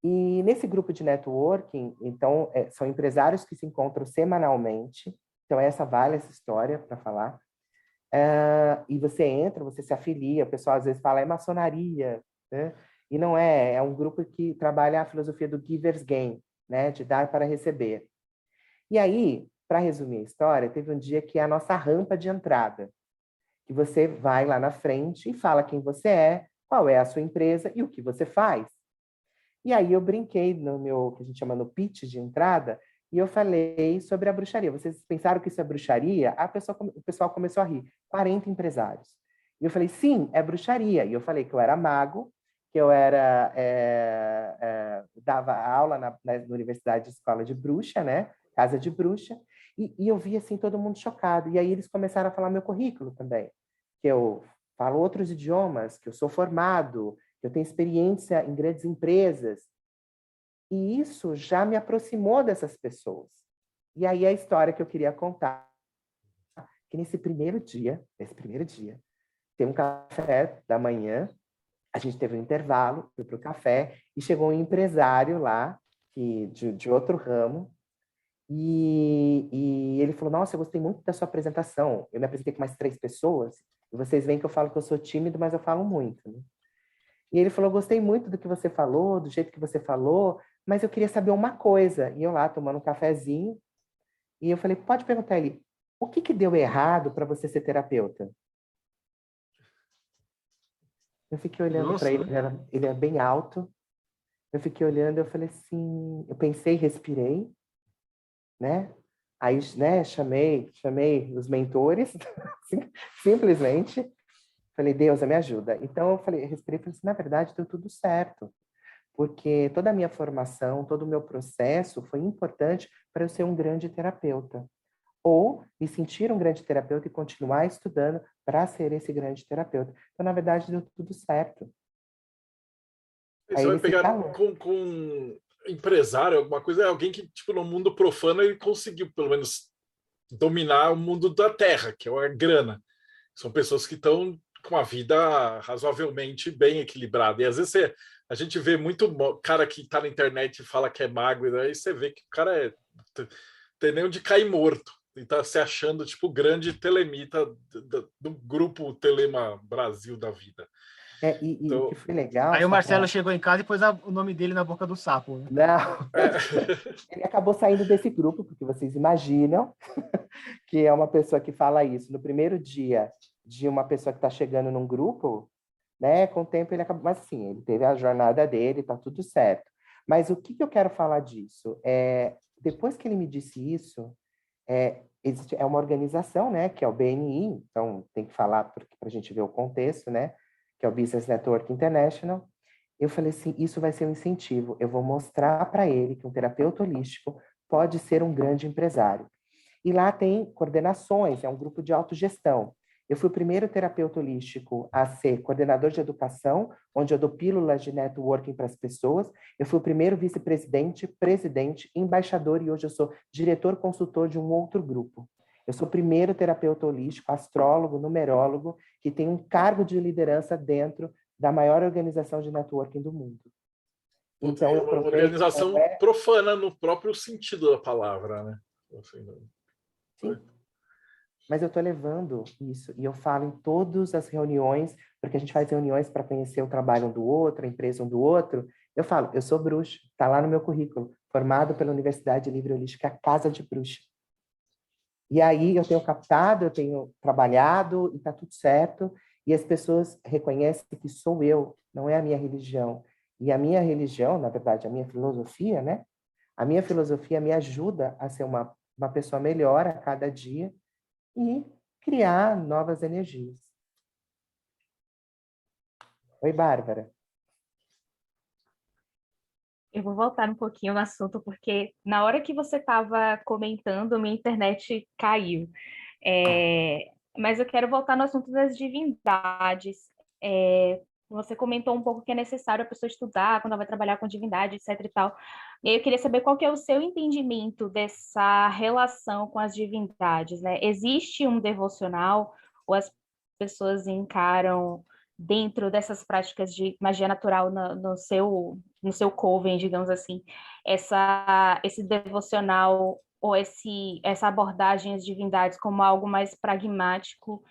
E nesse grupo de networking, então, são empresários que se encontram semanalmente. Então, essa vale essa história para falar. E você entra, você se afilia, o pessoal às vezes fala, é maçonaria, né? E não é um grupo que trabalha a filosofia do giver's gain, né? De dar para receber. E aí, para resumir a história, teve um dia que é a nossa rampa de entrada, que você vai lá na frente e fala quem você é, qual é a sua empresa e o que você faz. E aí eu brinquei no meu, que a gente chama no pitch de entrada, e eu falei sobre a bruxaria. Vocês pensaram que isso é bruxaria? O pessoal começou a rir. 40 empresários. E eu falei, sim, é bruxaria. E eu falei que eu era mago, que eu dava aula na Universidade de Escola de Bruxa, né? Casa de Bruxa. E eu vi, assim, todo mundo chocado. E aí eles começaram a falar meu currículo também, que eu falo outros idiomas, que eu sou formado, que eu tenho experiência em grandes empresas. E isso já me aproximou dessas pessoas. E aí a história que eu queria contar, que nesse primeiro dia, tem um café da manhã, a gente teve um intervalo, fui para o café, e chegou um empresário lá, de outro ramo, e ele falou, nossa, eu gostei muito da sua apresentação. Eu me apresentei com mais 3 pessoas, e vocês veem que eu falo que eu sou tímido, mas eu falo muito, né? E ele falou, gostei muito do que você falou, do jeito que você falou, mas eu queria saber uma coisa. E eu lá, tomando um cafezinho, e eu falei, pode perguntar ele, o que deu errado para você ser terapeuta? Eu fiquei olhando para ele, ele é bem alto. Eu fiquei olhando, eu falei assim, eu pensei, respirei, né? Aí, né, chamei os mentores, simplesmente. Falei, Deus, me ajuda. Então, eu falei, respirei e falei assim, na verdade, deu tudo certo. Porque toda a minha formação, todo o meu processo foi importante para eu ser um grande terapeuta. Ou me sentir um grande terapeuta e continuar estudando para ser esse grande terapeuta. Então, na verdade, deu tudo certo. Você vai pegar com empresário, alguma coisa, é alguém que, tipo, no mundo profano, ele conseguiu, pelo menos, dominar o mundo da terra, que é a grana. São pessoas que estão com a vida razoavelmente bem equilibrada. E às vezes a gente vê muito cara que está na internet e fala que é magro, e aí você vê que o cara tem nem onde cair morto. E está se achando tipo o grande telemita do grupo Telema Brasil da vida. Então, o que foi legal... Aí o Marcelo chegou em casa e pôs o nome dele na boca do sapo. Né? Não, ele acabou saindo desse grupo, porque vocês imaginam que é uma pessoa que fala isso. No primeiro dia de uma pessoa que está chegando num grupo, né, com o tempo ele acabou... Mas assim, ele teve a jornada dele, tá tudo certo. Mas o que eu quero falar disso? Depois que ele me disse isso, existe uma organização, né, que é o BNI, então tem que falar para a gente ver o contexto, né, que é o Business Network International. Eu falei assim, isso vai ser um incentivo. Eu vou mostrar para ele que um terapeuta holístico pode ser um grande empresário. E lá tem coordenações, é um grupo de autogestão. Eu fui o primeiro terapeuta holístico a ser coordenador de educação, onde eu dou pílulas de networking para as pessoas. Eu fui o primeiro vice-presidente, presidente, embaixador e hoje eu sou diretor consultor de um outro grupo. Eu sou o primeiro terapeuta holístico, astrólogo, numerólogo, que tem um cargo de liderança dentro da maior organização de networking do mundo. Então, uma organização profana no próprio sentido da palavra, né? Assim, sim. Mas eu estou levando isso e eu falo em todas as reuniões, porque a gente faz reuniões para conhecer o trabalho um do outro, a empresa um do outro. Eu falo, eu sou bruxo, está lá no meu currículo, formado pela Universidade Livre Holística Casa de Bruxa. E aí eu tenho captado, eu tenho trabalhado e está tudo certo. E as pessoas reconhecem que sou eu, não é a minha religião. E a minha religião, na verdade, a minha filosofia, né? A minha filosofia me ajuda a ser uma pessoa melhor a cada dia e criar novas energias. Oi, Bárbara. Eu vou voltar um pouquinho no assunto, porque na hora que você estava comentando, minha internet caiu. Mas eu quero voltar no assunto das divindades. Você comentou um pouco que é necessário a pessoa estudar quando ela vai trabalhar com divindade, etc. e tal. E aí eu queria saber qual que é o seu entendimento dessa relação com as divindades, né? Existe um devocional ou as pessoas encaram dentro dessas práticas de magia natural no seu coven, digamos assim, esse devocional ou essa abordagem às divindades como algo mais pragmático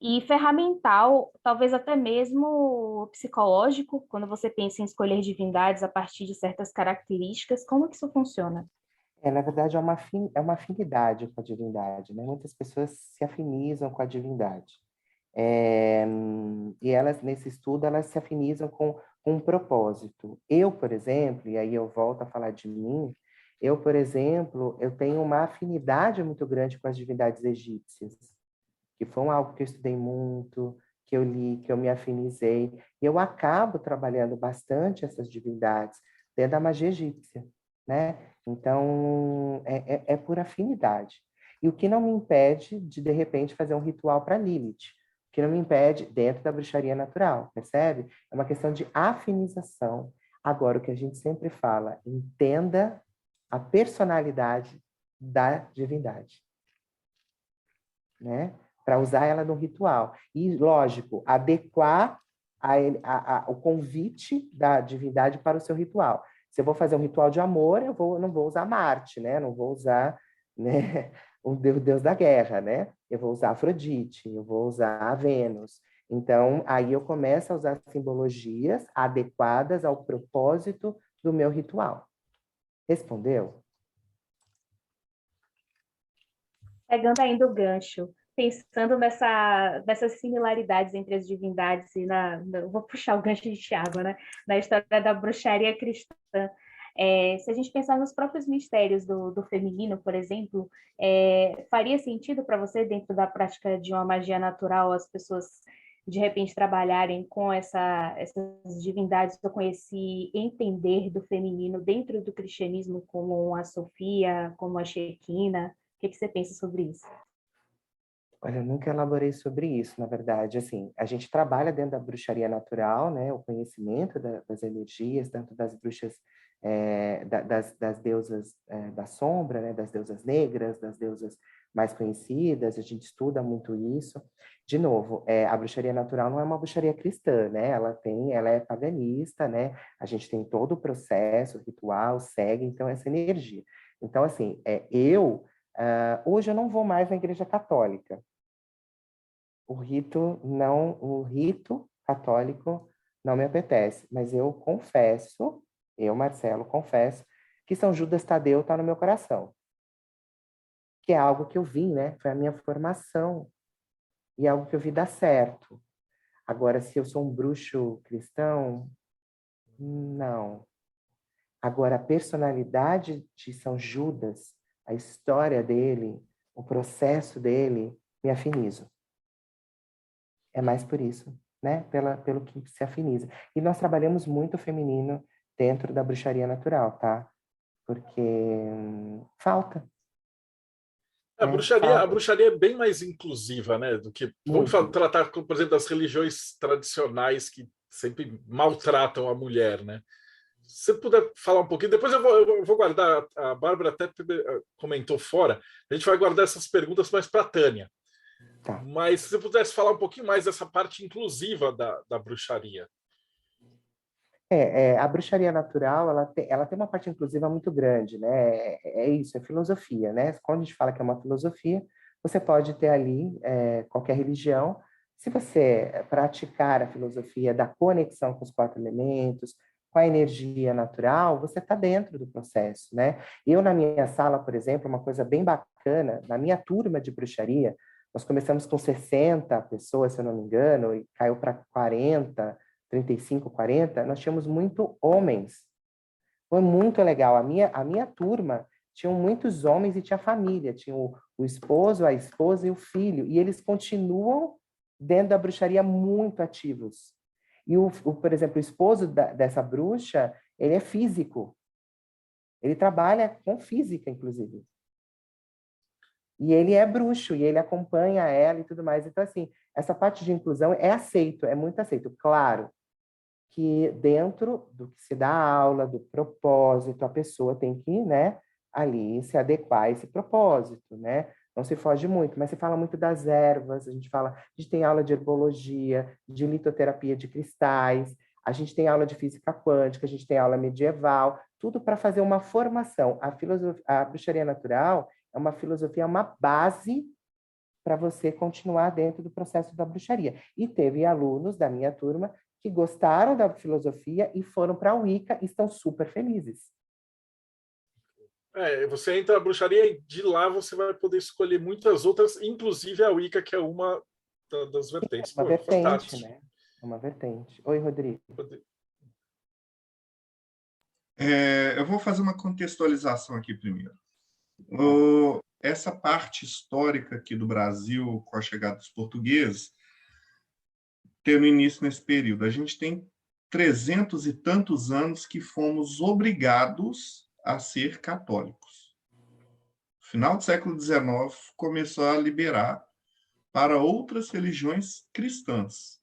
e ferramental, talvez até mesmo psicológico, quando você pensa em escolher divindades a partir de certas características, como que isso funciona? Na verdade, é uma afinidade com a divindade, né? Muitas pessoas se afinizam com a divindade. E elas, nesse estudo, elas se afinizam com um propósito. Eu, por exemplo, e aí eu volto a falar de mim, eu, por exemplo, eu tenho uma afinidade muito grande com as divindades egípcias, que foi algo que eu estudei muito, que eu li, que eu me afinizei, e eu acabo trabalhando bastante essas divindades dentro da magia egípcia, né? Então, é por afinidade. E o que não me impede de repente, fazer um ritual para Lilith. O que não me impede dentro da bruxaria natural, percebe? É uma questão de afinização. Agora, o que a gente sempre fala, entenda a personalidade da divindade, né? Para usar ela no ritual. E, lógico, adequar o convite da divindade para o seu ritual. Se eu vou fazer um ritual de amor, eu não vou usar Marte, né? Não vou usar, né, o deus da guerra, né? Eu vou usar Afrodite, eu vou usar Vênus. Então, aí eu começo a usar simbologias adequadas ao propósito do meu ritual. Respondeu? Pegando ainda o gancho, pensando nessas similaridades entre as divindades vou puxar o gancho de Tiago, né? Na história da bruxaria cristã. Se a gente pensar nos próprios mistérios do feminino, por exemplo, faria sentido para você, dentro da prática de uma magia natural, as pessoas de repente trabalharem com essas divindades que eu conheci, entender do feminino dentro do cristianismo, como a Sofia, como a Shekinah? O que você pensa sobre isso? Olha, eu nunca elaborei sobre isso, na verdade. Assim, a gente trabalha dentro da bruxaria natural, né? O conhecimento das energias, tanto das bruxas, das deusas da sombra, né? Das deusas negras, das deusas mais conhecidas. A gente estuda muito isso. De novo, a bruxaria natural não é uma bruxaria cristã, né? Ela é paganista, né? A gente tem todo o processo, o ritual, segue, então, essa energia. Então, assim, hoje eu não vou mais na igreja católica. O rito católico não me apetece, mas eu confesso, Marcelo, confesso, que São Judas Tadeu está no meu coração. Que é algo que eu vim, né? Foi a minha formação. E é algo que eu vi dar certo. Agora, se eu sou um bruxo cristão, não. Agora, a personalidade de São Judas, a história dele, o processo dele, me afinizo. É mais por isso, né? Pelo que se afiniza. E nós trabalhamos muito o feminino dentro da bruxaria natural, tá? Porque falta. A bruxaria é bem mais inclusiva, né? Do que vamos tratar, por exemplo, das religiões tradicionais que sempre maltratam a mulher, né? Se você puder falar um pouquinho, depois eu vou guardar, a Bárbara até comentou fora, a gente vai guardar essas perguntas mais para a Tânia. Tá. Mas se você pudesse falar um pouquinho mais dessa parte inclusiva da bruxaria. A bruxaria natural, ela tem uma parte inclusiva muito grande, né? Isso, é filosofia, né? Quando a gente fala que é uma filosofia, você pode ter ali qualquer religião. Se você praticar a filosofia da conexão com os 4 elementos, com a energia natural, você está dentro do processo, né? Eu, na minha sala, por exemplo, uma coisa bem bacana, na minha turma de bruxaria, nós começamos com 60 pessoas, se eu não me engano, e caiu para 40, 35, 40, nós tínhamos muito homens. Foi muito legal. A minha turma tinham muitos homens e tinha família. Tinha o esposo, a esposa e o filho. E eles continuam dentro da bruxaria muito ativos. E, por exemplo, o esposo dessa bruxa, ele é físico. Ele trabalha com física, inclusive. E ele é bruxo, e ele acompanha ela e tudo mais. Então, assim, essa parte de inclusão é aceito, é muito aceito. Claro que dentro do que se dá aula, do propósito, a pessoa tem que, né, ali se adequar a esse propósito, né? Não se foge muito, mas se fala muito das ervas, a gente tem aula de herbologia, de litoterapia de cristais, a gente tem aula de física quântica, a gente tem aula medieval, tudo para fazer uma formação. A bruxaria natural é uma filosofia, é uma base para você continuar dentro do processo da bruxaria. E teve alunos da minha turma que gostaram da filosofia e foram para a Wicca e estão super felizes. Você entra na bruxaria e de lá você vai poder escolher muitas outras, inclusive a Wicca, que é uma das vertentes. Uma vertente, fantástico, né? Uma vertente. Oi, Rodrigo. Eu vou fazer uma contextualização aqui primeiro. Essa parte histórica aqui do Brasil, com a chegada dos portugueses, tendo início nesse período. A gente tem 300 e tantos anos que fomos obrigados a ser católicos. final do século XIX, começou a liberar para outras religiões cristãs.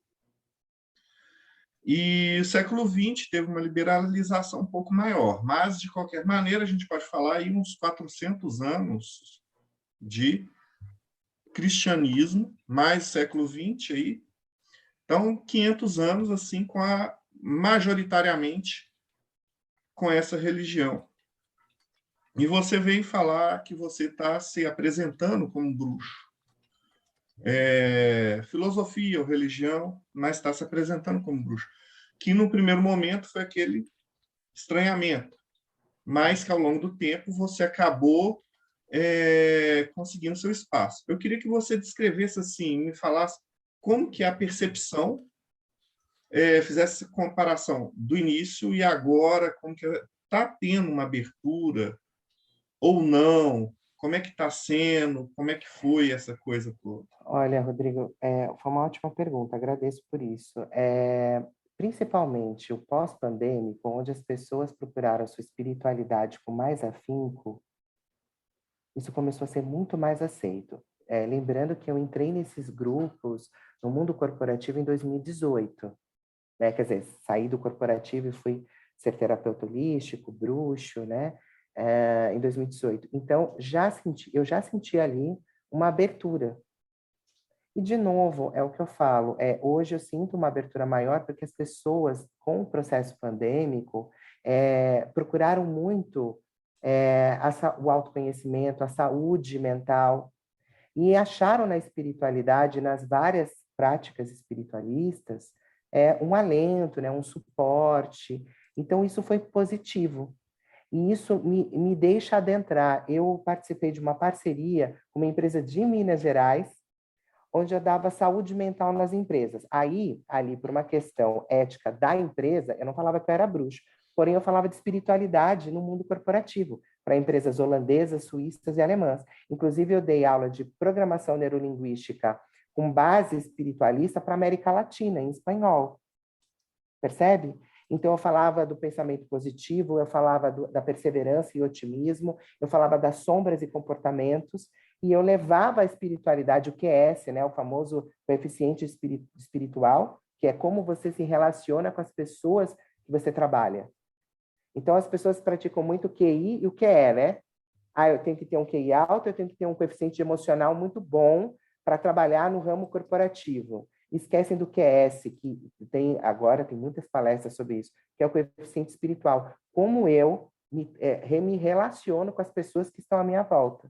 E o século XX teve uma liberalização um pouco maior, mas, de qualquer maneira, a gente pode falar aí uns 400 anos de cristianismo, mais século XX aí. Então, 500 anos, assim, majoritariamente com essa religião. E você veio falar que você está se apresentando como bruxo. Filosofia ou religião, mas está se apresentando como bruxo. Que no primeiro momento foi aquele estranhamento, mas que ao longo do tempo você acabou conseguindo seu espaço. Eu queria que você descrevesse assim, me falasse como que é a percepção, fizesse essa comparação do início e agora, como que está tendo uma abertura ou não, como é que está sendo, como é que foi essa coisa toda? Olha, Rodrigo, foi uma ótima pergunta, agradeço por isso. Principalmente o pós-pandêmico, onde as pessoas procuraram sua espiritualidade com mais afinco, isso começou a ser muito mais aceito. Lembrando que eu entrei nesses grupos no mundo corporativo em 2018, né? Quer dizer, saí do corporativo e fui ser terapeuta holístico, bruxo, né? Em 2018. Então, eu já senti ali uma abertura. E, de novo, é o que eu falo, hoje eu sinto uma abertura maior porque as pessoas, com o processo pandêmico, procuraram muito o autoconhecimento, a saúde mental, e acharam na espiritualidade, nas várias práticas espiritualistas, um alento, né, um suporte. Então, isso foi positivo. E isso me deixa adentrar. Eu participei de uma parceria com uma empresa de Minas Gerais, onde eu dava saúde mental nas empresas. Aí, ali, por uma questão ética da empresa, eu não falava que eu era bruxo, porém eu falava de espiritualidade no mundo corporativo, para empresas holandesas, suíças e alemãs. Inclusive, eu dei aula de programação neurolinguística com base espiritualista para a América Latina, em espanhol. Percebe? Então, eu falava do pensamento positivo, eu falava da perseverança e otimismo, eu falava das sombras e comportamentos, e eu levava a espiritualidade, o QS, né, o famoso coeficiente espiritual, que é como você se relaciona com as pessoas que você trabalha. Então, as pessoas praticam muito o QI e o QE, né? Eu tenho que ter um QI alto, eu tenho que ter um coeficiente emocional muito bom para trabalhar no ramo corporativo. Esquecem do QS, que agora tem muitas palestras sobre isso, que é o coeficiente espiritual. Como eu me relaciono com as pessoas que estão à minha volta.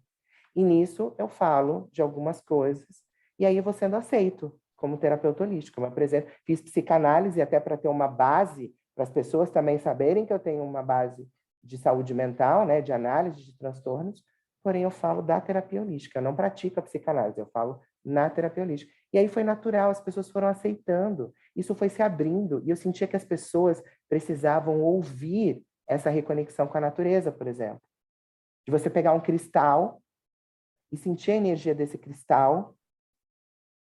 E nisso eu falo de algumas coisas, e aí eu vou sendo aceito como terapeuta holístico. Eu me apresento, fiz psicanálise até para ter uma base, para as pessoas também saberem que eu tenho uma base de saúde mental, né, de análise de transtornos, porém eu falo da terapia holística, eu não pratico a psicanálise, eu falo na terapia holística. E aí foi natural, as pessoas foram aceitando, isso foi se abrindo, e eu sentia que as pessoas precisavam ouvir essa reconexão com a natureza, por exemplo. De você pegar um cristal e sentir a energia desse cristal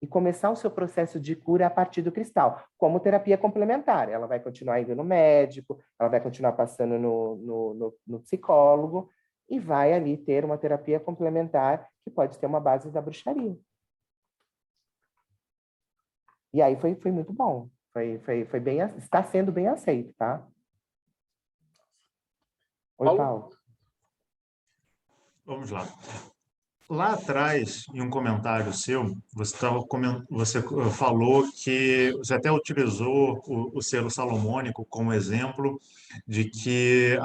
e começar o seu processo de cura a partir do cristal, como terapia complementar. Ela vai continuar indo no médico, ela vai continuar passando no psicólogo e vai ali ter uma terapia complementar que pode ter uma base da bruxaria. E aí foi muito bom. Foi bem, está sendo bem aceito, tá? Oi, Paulo. Vamos lá. Lá atrás, em um comentário seu, você falou que você até utilizou o selo salomônico como exemplo de que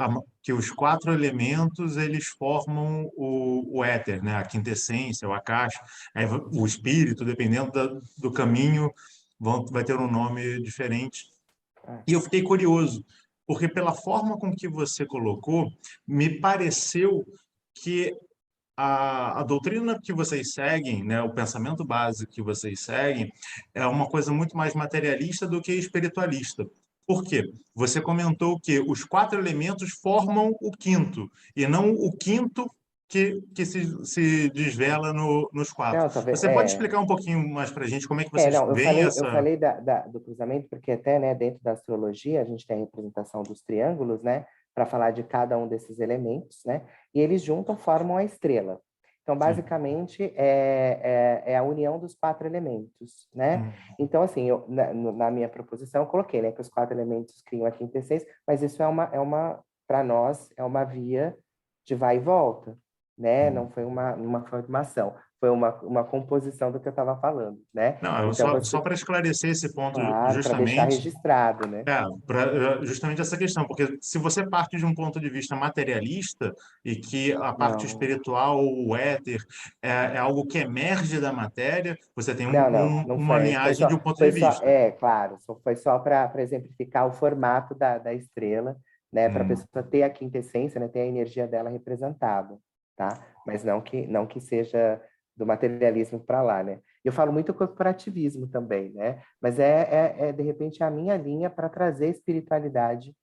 os 4 elementos eles formam o éter, né? A quintessência, o akash, o espírito, dependendo do caminho, vai ter um nome diferente. E eu fiquei curioso, porque pela forma com que você colocou, me pareceu que a doutrina que vocês seguem, né, o pensamento básico que vocês seguem, é uma coisa muito mais materialista do que espiritualista. Por quê? Você comentou que os 4 elementos formam o quinto, e não o quinto que se desvela nos 4. Não, Você pode explicar um pouquinho mais para a gente como é que vocês veem essa... Eu falei do cruzamento, porque até, né, dentro da astrologia a gente tem a representação dos triângulos, né, para falar de cada um desses elementos, né, e eles juntam, formam a estrela. Então, basicamente, é a união dos 4 elementos, né? Então, assim, na minha proposição, eu coloquei, né, que os 4 elementos criam a quintessência, mas isso para nós, é uma via de vai e volta, né? Não foi uma formação, foi uma composição do que eu estava falando, né? Não, Então, só para esclarecer esse ponto, claro, para deixar justamente, registrado, né? justamente essa questão, porque se você parte de um ponto de vista materialista e que a parte Não, espiritual, o éter, é algo que emerge da matéria, você tem não uma foi. linhagem de um ponto de vista. Claro, foi só para exemplificar o formato da estrela, né? Para a pessoa ter a quintessência, né? Ter a energia dela representada, tá? Mas não que seja do materialismo para lá, né? Eu falo muito corporativismo também, né? Mas de repente, a minha linha para trazer espiritualidade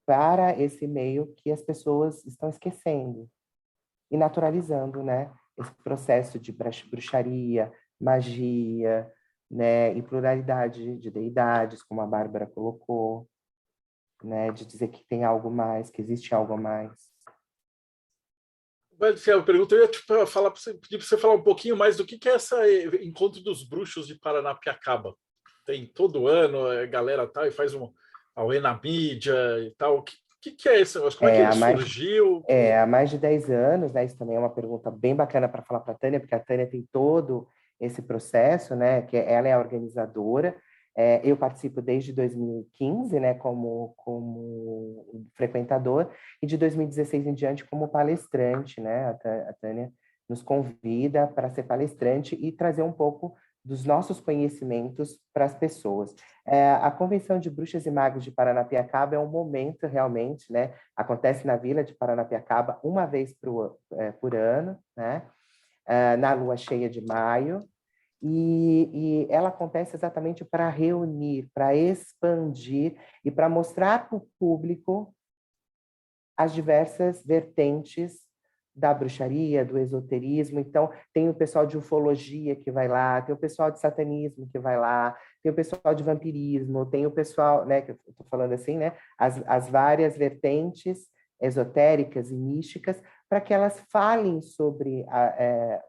para esse meio que as pessoas estão esquecendo e naturalizando, né? Esse processo de bruxaria, magia, né? E pluralidade de deidades, como a Bárbara colocou, né? De dizer que tem algo mais, que existe algo a mais. Marcelo, pergunta, eu ia pedir para você falar um pouquinho mais do que é esse encontro dos bruxos de Paranapiacaba. Tem todo ano, a galera tá e faz a Uê na mídia e tal. O que é esse? Como é que ele surgiu? Há mais de 10 anos, né? Isso também é uma pergunta bem bacana para falar para a Tânia, porque a Tânia tem todo esse processo, né? Que ela é a organizadora. Eu participo desde 2015, né? Como frequentador, e de 2016 em diante como palestrante, né? A Tânia nos convida para ser palestrante e trazer um pouco dos nossos conhecimentos para as pessoas. A Convenção de Bruxas e Magos de Paranapiacaba é um momento realmente, né? Acontece na Vila de Paranapiacaba uma vez por ano, né? Na lua cheia de maio, e ela acontece exatamente para reunir, para expandir e para mostrar para o público as diversas vertentes da bruxaria, do esoterismo. Então, tem o pessoal de ufologia que vai lá, tem o pessoal de satanismo que vai lá, tem o pessoal de vampirismo, tem o pessoal, né, que eu estou falando assim, né, as várias vertentes esotéricas e místicas, para que elas falem sobre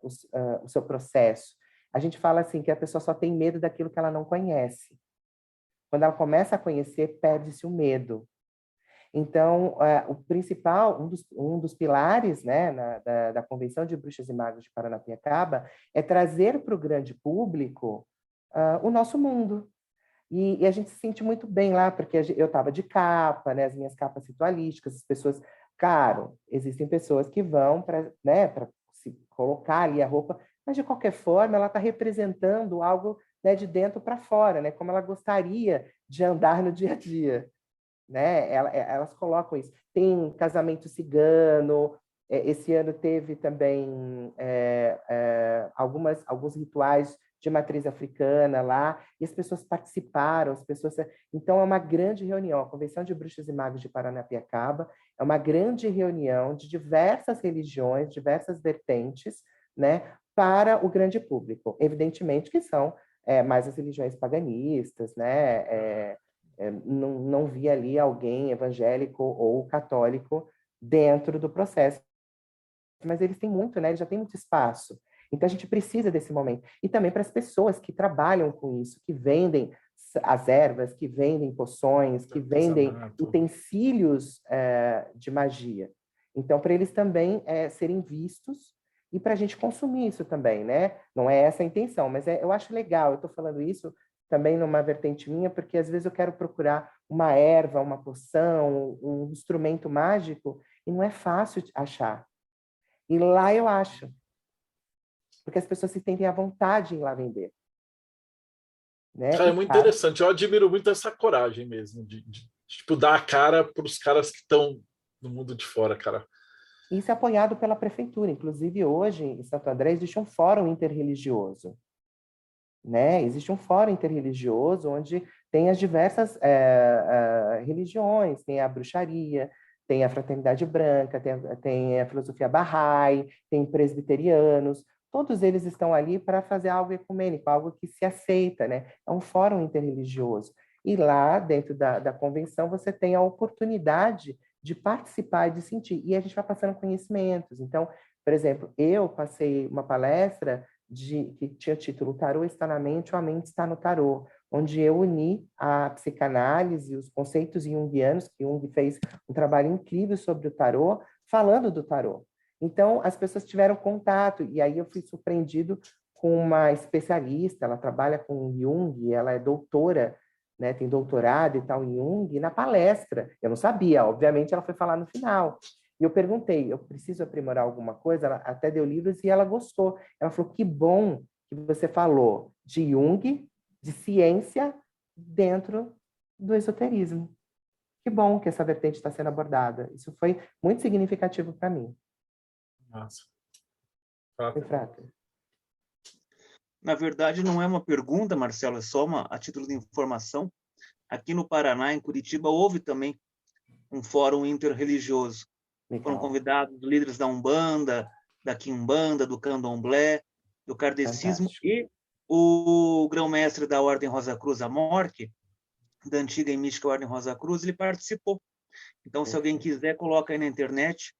o seu processo. A gente fala assim que a pessoa só tem medo daquilo que ela não conhece. Quando ela começa a conhecer, perde-se o medo. Então, o principal, um dos pilares, né, da Convenção de Bruxas e Magos de Paranapiacaba é trazer para o grande público o nosso mundo. E a gente se sente muito bem lá, porque eu estava de capa, né, as minhas capas ritualísticas, as pessoas... Claro, existem pessoas que vão para, né, para se colocar ali a roupa, mas, de qualquer forma, ela está representando algo, né, de dentro para fora, né, como ela gostaria de andar no dia a dia. Né? Elas colocam isso. Tem casamento cigano, esse ano teve também alguns rituais de matriz africana lá, e as pessoas participaram, Então, é uma grande reunião. A Convenção de Bruxas e Magos de Paranapiacaba é uma grande reunião de diversas religiões, diversas vertentes, né, para o grande público. Evidentemente que são mais as religiões paganistas, né, não vi ali alguém evangélico ou católico dentro do processo. Mas eles têm muito, né? Eles já têm muito espaço. Então, a gente precisa desse momento. E também para as pessoas que trabalham com isso, que vendem as ervas, que vendem poções, que vendem utensílios de magia. Então, para eles também serem vistos e para a gente consumir isso também, né? Não é essa a intenção, mas eu acho legal. Eu estou falando isso também numa vertente minha, porque às vezes eu quero procurar uma erva, uma poção, um instrumento mágico, e não é fácil achar. E lá eu acho. Porque as pessoas se sentem à vontade em ir lá vender. Né? Cara, é muito interessante. Eu admiro muito essa coragem mesmo, de tipo, dar a cara para os caras que estão no mundo de fora, cara. Isso é apoiado pela prefeitura. Inclusive, hoje, em Santo André, existe um fórum interreligioso. Né? Existe um fórum interreligioso onde tem as diversas religiões, tem a bruxaria, tem a fraternidade branca, tem a filosofia Bahá'í, tem presbiterianos, todos eles estão ali para fazer algo ecumênico, algo que se aceita, né? É um fórum interreligioso. E lá, dentro da convenção, você tem a oportunidade de participar e de sentir. E a gente vai passando conhecimentos. Então, Por exemplo, eu passei uma palestra que tinha o título "O Tarô está na mente ou a mente está no tarô", onde eu uni a psicanálise, os conceitos junguianos, que Jung fez um trabalho incrível sobre o tarô, falando do tarô. Então, as pessoas tiveram contato, e aí eu fui surpreendido com uma especialista, ela trabalha com Jung, ela é doutora, né, tem doutorado e tal em Jung, e na palestra, eu não sabia, obviamente ela foi falar no final. E eu perguntei, eu preciso aprimorar alguma coisa? Ela até deu livros e ela gostou. Ela falou, que bom que você falou de Jung, de ciência, dentro do esoterismo. Que bom que essa vertente está sendo abordada. Isso foi muito significativo para mim. Nossa. Foi fraca. Na verdade, não é uma pergunta, Marcelo, é só a título de informação. Aqui no Paraná, em Curitiba, houve também um fórum interreligioso. Foram convidados líderes da Umbanda, da Quimbanda, do Candomblé, do Kardecismo, Fantástico. e o grão-mestre da Ordem Rosa Cruz, a Morque, da antiga e mística Ordem Rosa Cruz, ele participou. Então, se alguém quiser, coloca aí na internet,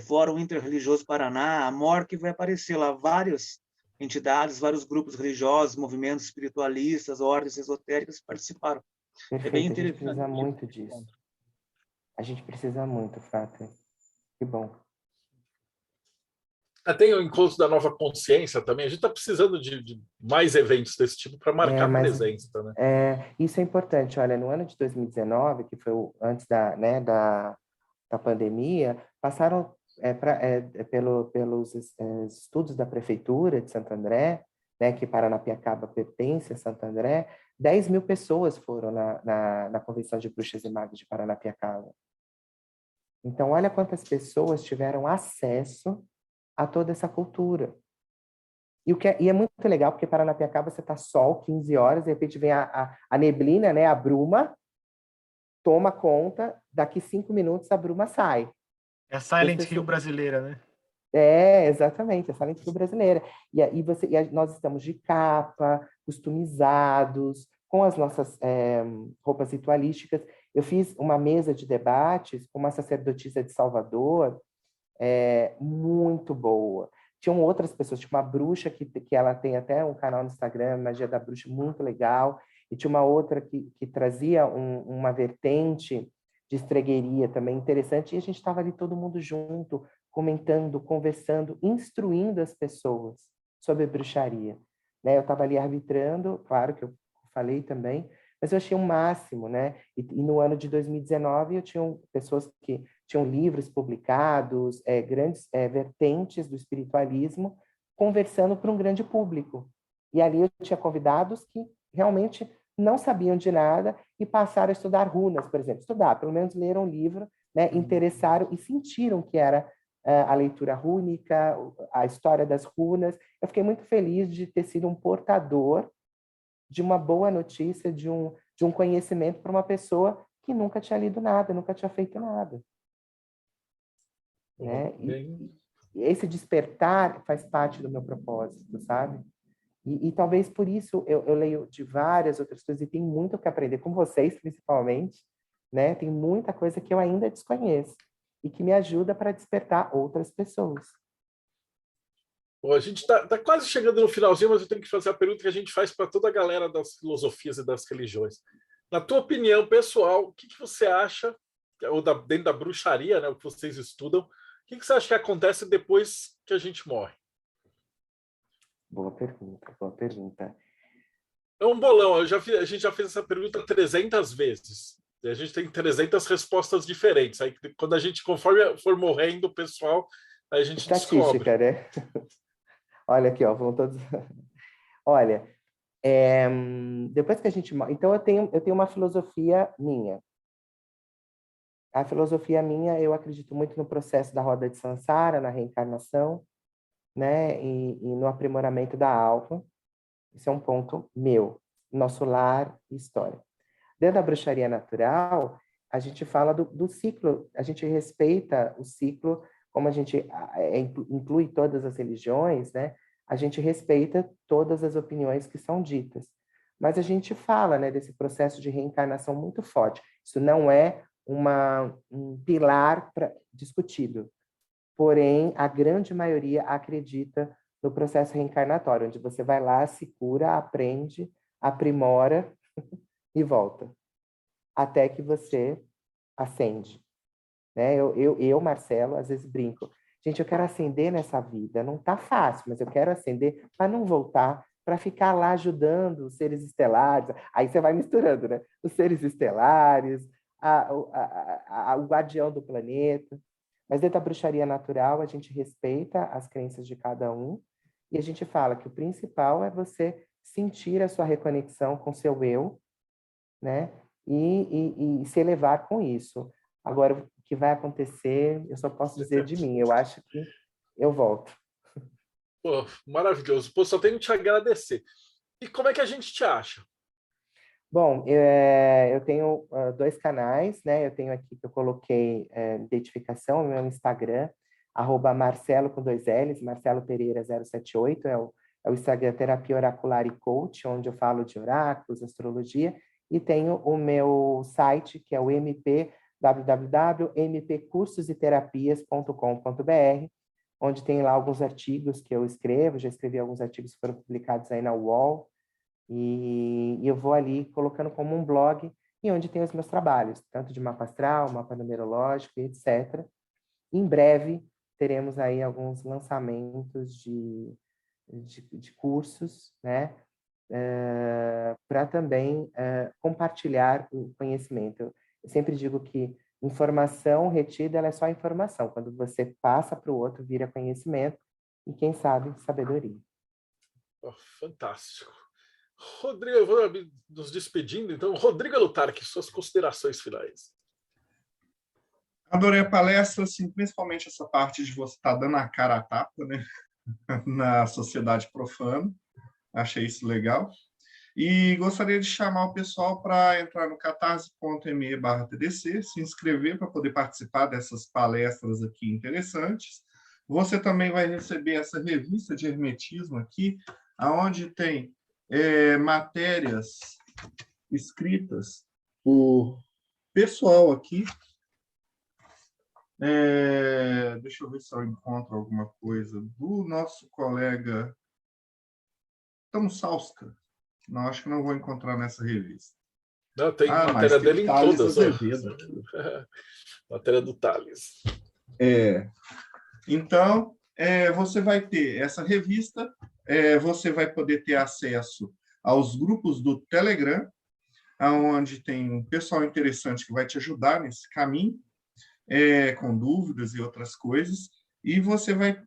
Fórum Interreligioso Paraná, a Morque, vai aparecer lá várias entidades, vários grupos religiosos, movimentos espiritualistas, ordens esotéricas participaram. Perfeito, É bem a gente interessante. precisa muito disso. A gente precisa muito, Frater. Que bom. Tem o encontro da Nova Consciência também. A gente está precisando de mais eventos desse tipo para marcar presença. Né? Isso é importante. Olha, no ano de 2019, que foi antes da pandemia, passaram pelos estudos da Prefeitura de Santo André, né, que Paranapiacaba pertence a Santo André, 10 mil pessoas foram na Convenção de Bruxas e Magos de Paranapiacaba. Então, olha quantas pessoas tiveram acesso a toda essa cultura. E é muito legal, porque Paranapiacaba você está sol, 15 horas, de repente vem a neblina, né, a bruma, toma conta, daqui 5 minutos a bruma sai. É a Silent Hill brasileira, né? Exatamente, a Silent Hill brasileira. Nós estamos de capa, customizados, com as nossas roupas ritualísticas. Eu fiz uma mesa de debates com uma sacerdotisa de Salvador, muito boa. Tinham outras pessoas, tinha uma bruxa que ela tem até um canal no Instagram, Magia da Bruxa, muito legal, e tinha uma outra que trazia uma vertente de estregueria também interessante, e a gente estava ali todo mundo junto, comentando, conversando, instruindo as pessoas sobre bruxaria. Né? Eu estava ali arbitrando, claro que eu falei também, mas eu achei o máximo, né? E no ano de 2019 eu tinha pessoas que tinham livros publicados, grandes vertentes do espiritualismo, conversando para um grande público. E ali eu tinha convidados que realmente não sabiam de nada e passaram a estudar runas, por exemplo. Pelo menos leram um livro, né? Interessaram e sentiram que era a leitura rúnica, a história das runas. Eu fiquei muito feliz de ter sido um portador de uma boa notícia, de um conhecimento para uma pessoa que nunca tinha lido nada, nunca tinha feito nada. Né? E esse despertar faz parte do meu propósito, sabe? E talvez por isso eu leio de várias outras coisas e tenho muito o que aprender, com vocês principalmente, né? Tem muita coisa que eu ainda desconheço e que me ajuda para despertar outras pessoas. Bom, a gente está quase chegando no finalzinho, mas eu tenho que fazer a pergunta que a gente faz para toda a galera das filosofias e das religiões. Na tua opinião pessoal, o que você acha, ou dentro da bruxaria, né, o que vocês estudam, o que você acha que acontece depois que a gente morre? Boa pergunta, boa pergunta. É um bolão, a gente já fez essa pergunta 300 vezes. E a gente tem 300 respostas diferentes. Aí, quando a gente, conforme for morrendo o pessoal, aí a gente descobre. Né? Olha aqui, ó, vão todos... Olha, depois que a gente... Então, eu tenho uma filosofia minha. A filosofia minha, eu acredito muito no processo da roda de Sansara, na reencarnação, né? E no aprimoramento da alma. Isso é um ponto meu, nosso lar e história. Dentro da bruxaria natural, a gente fala do ciclo, a gente respeita o ciclo, como a gente inclui todas as religiões, né? A gente respeita todas as opiniões que são ditas. Mas a gente fala, né, desse processo de reencarnação muito forte. Isso não é um pilar discutido. porém, a grande maioria acredita no processo reencarnatório, onde você vai lá, se cura, aprende, aprimora e volta, até que você ascende. Né? Eu, Marcelo, às vezes brinco. Gente, eu quero ascender nessa vida. Não está fácil, mas eu quero ascender para não voltar, para ficar lá ajudando os seres estelares. Aí você vai misturando, né? Os seres estelares, o guardião do planeta. Mas dentro da bruxaria natural, a gente respeita as crenças de cada um e a gente fala que o principal é você sentir a sua reconexão com seu eu, né? E se elevar com isso. Agora, o que vai acontecer, eu só posso dizer de mim. Eu acho que eu volto. Pô, maravilhoso. Pô, só tenho que te agradecer. E como é que a gente te acha? Bom, eu tenho 2 canais, né? Eu tenho aqui que eu coloquei identificação, no meu Instagram, @Marcelo com 2 L's, Marcelo Pereira 078, é o Instagram Terapia Oracular e Coach, onde eu falo de oráculos, astrologia, e tenho o meu site, que é o www.mpcursositerapias.com.br, onde tem lá alguns artigos que eu escrevo, já escrevi alguns artigos que foram publicados aí na UOL, e eu vou ali colocando como um blog, e onde tem os meus trabalhos, tanto de mapa astral, mapa numerológico, etc. Em breve, teremos aí alguns lançamentos de cursos, né? Para também compartilhar o conhecimento. Eu sempre digo que informação retida ela é só informação. Quando você passa para o outro, vira conhecimento e, quem sabe, sabedoria. Oh, fantástico. Rodrigo, vou nos despedindo, então. Rodrigo Lutarque, suas considerações finais. Adorei a palestra, assim, principalmente essa parte de você estar dando a cara a tapa, né? Na sociedade profana. Achei isso legal. E gostaria de chamar o pessoal para entrar no catarse.me/TDC, se inscrever para poder participar dessas palestras aqui interessantes. Você também vai receber essa revista de hermetismo aqui, onde tem matérias escritas por pessoal aqui. Deixa eu ver se eu encontro alguma coisa do nosso colega Tom Salska. Não, acho que não vou encontrar nessa revista. Não, tem matéria dele em todas. Matéria do Thales. Então, você vai ter essa revista, você vai poder ter acesso aos grupos do Telegram, onde tem um pessoal interessante que vai te ajudar nesse caminho, com dúvidas e outras coisas, e você vai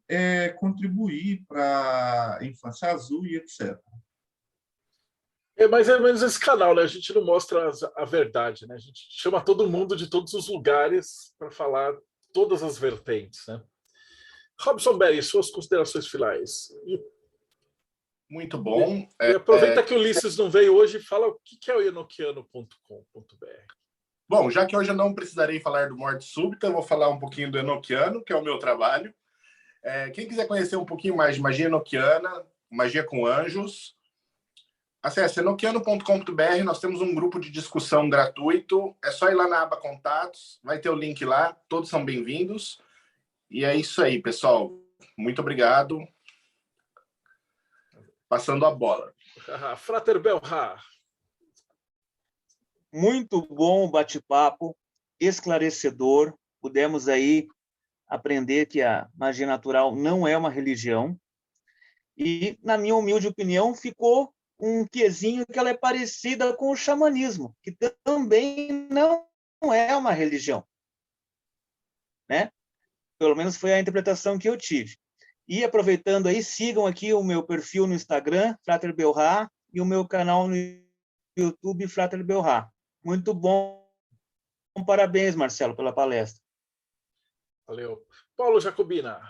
contribuir para a Infância Azul e etc. É mais ou menos esse canal, né? A gente não mostra a verdade, né? A gente chama todo mundo de todos os lugares para falar todas as vertentes, né? Robson Berry, suas considerações finais. Muito bom. E aproveita que o Ulisses não veio hoje e fala o que é o enoquiano.com.br. Bom, já que hoje eu não precisarei falar do Morte Súbita, eu vou falar um pouquinho do Enoquiano, que é o meu trabalho. Quem quiser conhecer um pouquinho mais de magia enoquiana, magia com anjos, acesse enoquiano.com.br. Nós temos um grupo de discussão gratuito. É só ir lá na aba Contatos, vai ter o link lá. Todos são bem-vindos. E é isso aí, pessoal. Muito obrigado. Passando a bola. Frater Belhar. Muito bom o bate-papo, esclarecedor. Pudemos aí aprender que a magia natural não é uma religião. E, na minha humilde opinião, ficou um quezinho que ela é parecida com o xamanismo, que também não é uma religião, né? Pelo menos foi a interpretação que eu tive. E aproveitando aí, sigam aqui o meu perfil no Instagram, Frater Belhar, e o meu canal no YouTube, Frater Belhar. Muito bom. Parabéns, Marcelo, pela palestra. Valeu. Paulo Jacobina.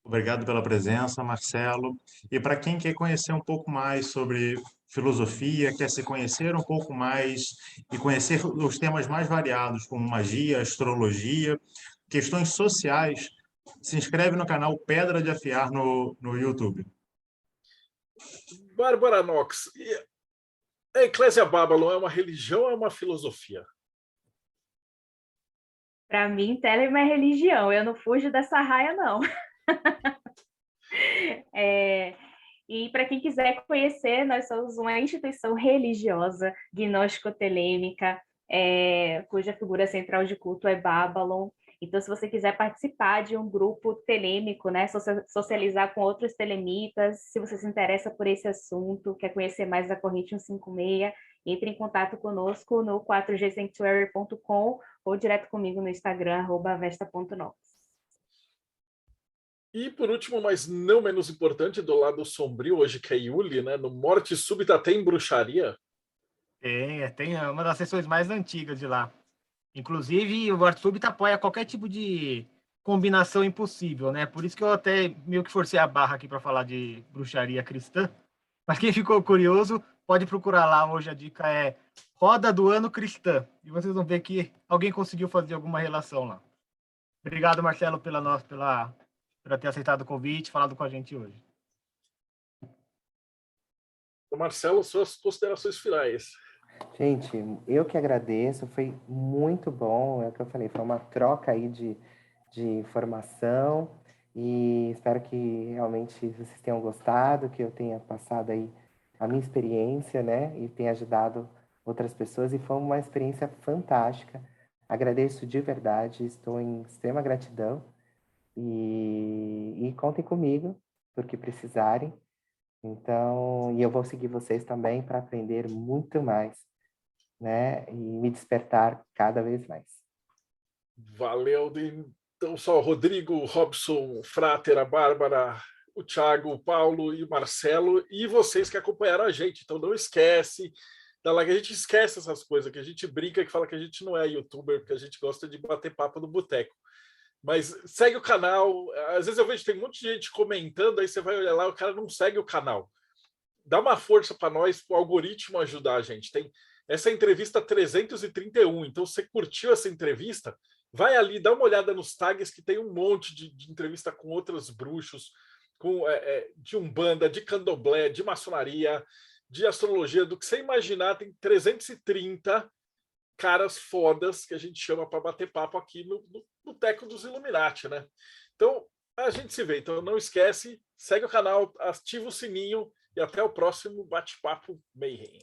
Obrigado pela presença, Marcelo. E para quem quer conhecer um pouco mais sobre filosofia, quer se conhecer um pouco mais e conhecer os temas mais variados, como magia, astrologia, questões sociais, se inscreve no canal Pedra de Afiar no YouTube. Bárbara Knox. A Eclésia Babylon é uma religião ou é uma filosofia? Para mim, Telemann é religião, eu não fujo dessa raia, não. E para quem quiser conhecer, nós somos uma instituição religiosa, gnóstico-telêmica, cuja figura central de culto é Babylon. Então, se você quiser participar de um grupo telêmico, né, socializar com outros telemitas, se você se interessa por esse assunto, quer conhecer mais da Corrente 156, entre em contato conosco no 4gsanctuary.com ou direto comigo no Instagram, @vesta.novos. E por último, mas não menos importante, do lado sombrio, hoje que é Yuli, né? No Morte Súbita tem bruxaria? Tem uma das sessões mais antigas de lá. Inclusive, o Morte Súbita apoia qualquer tipo de combinação impossível, né? Por isso que eu até meio que forcei a barra aqui para falar de bruxaria cristã. Mas quem ficou curioso, pode procurar lá. Hoje a dica é Roda do Ano Cristã. E vocês vão ver que alguém conseguiu fazer alguma relação lá. Obrigado, Marcelo, por ter aceitado o convite e falado com a gente hoje. Marcelo, suas considerações finais. Gente, eu que agradeço, foi muito bom, é o que eu falei, foi uma troca aí de informação e espero que realmente vocês tenham gostado, que eu tenha passado aí a minha experiência, né, e tenha ajudado outras pessoas e foi uma experiência fantástica. Agradeço de verdade, estou em extrema gratidão e contem comigo porque precisarem. Então, e eu vou seguir vocês também para aprender muito mais, né? E me despertar cada vez mais. Valeu. Então, só o Rodrigo, o Robson, o Frater, a Bárbara, o Thiago, o Paulo e o Marcelo, e vocês que acompanharam a gente. Então, não esquece, da lá que a gente esquece essas coisas, que a gente brinca, que fala que a gente não é youtuber, porque a gente gosta de bater papo no boteco. Mas segue o canal. Às vezes eu vejo tem um monte de gente comentando, aí você vai olhar lá, o cara não segue o canal. Dá uma força para nós, para o algoritmo ajudar a gente. Tem essa entrevista 331, então você curtiu essa entrevista? Vai ali, dá uma olhada nos tags, que tem um monte de entrevista com outros bruxos, de umbanda, de candomblé, de maçonaria, de astrologia, do que você imaginar, tem 330 caras fodas que a gente chama para bater papo aqui no Boteco dos Illuminati, né? Então, a gente se vê. Então, não esquece, segue o canal, ativa o sininho e até o próximo Bate-Papo Mayhem.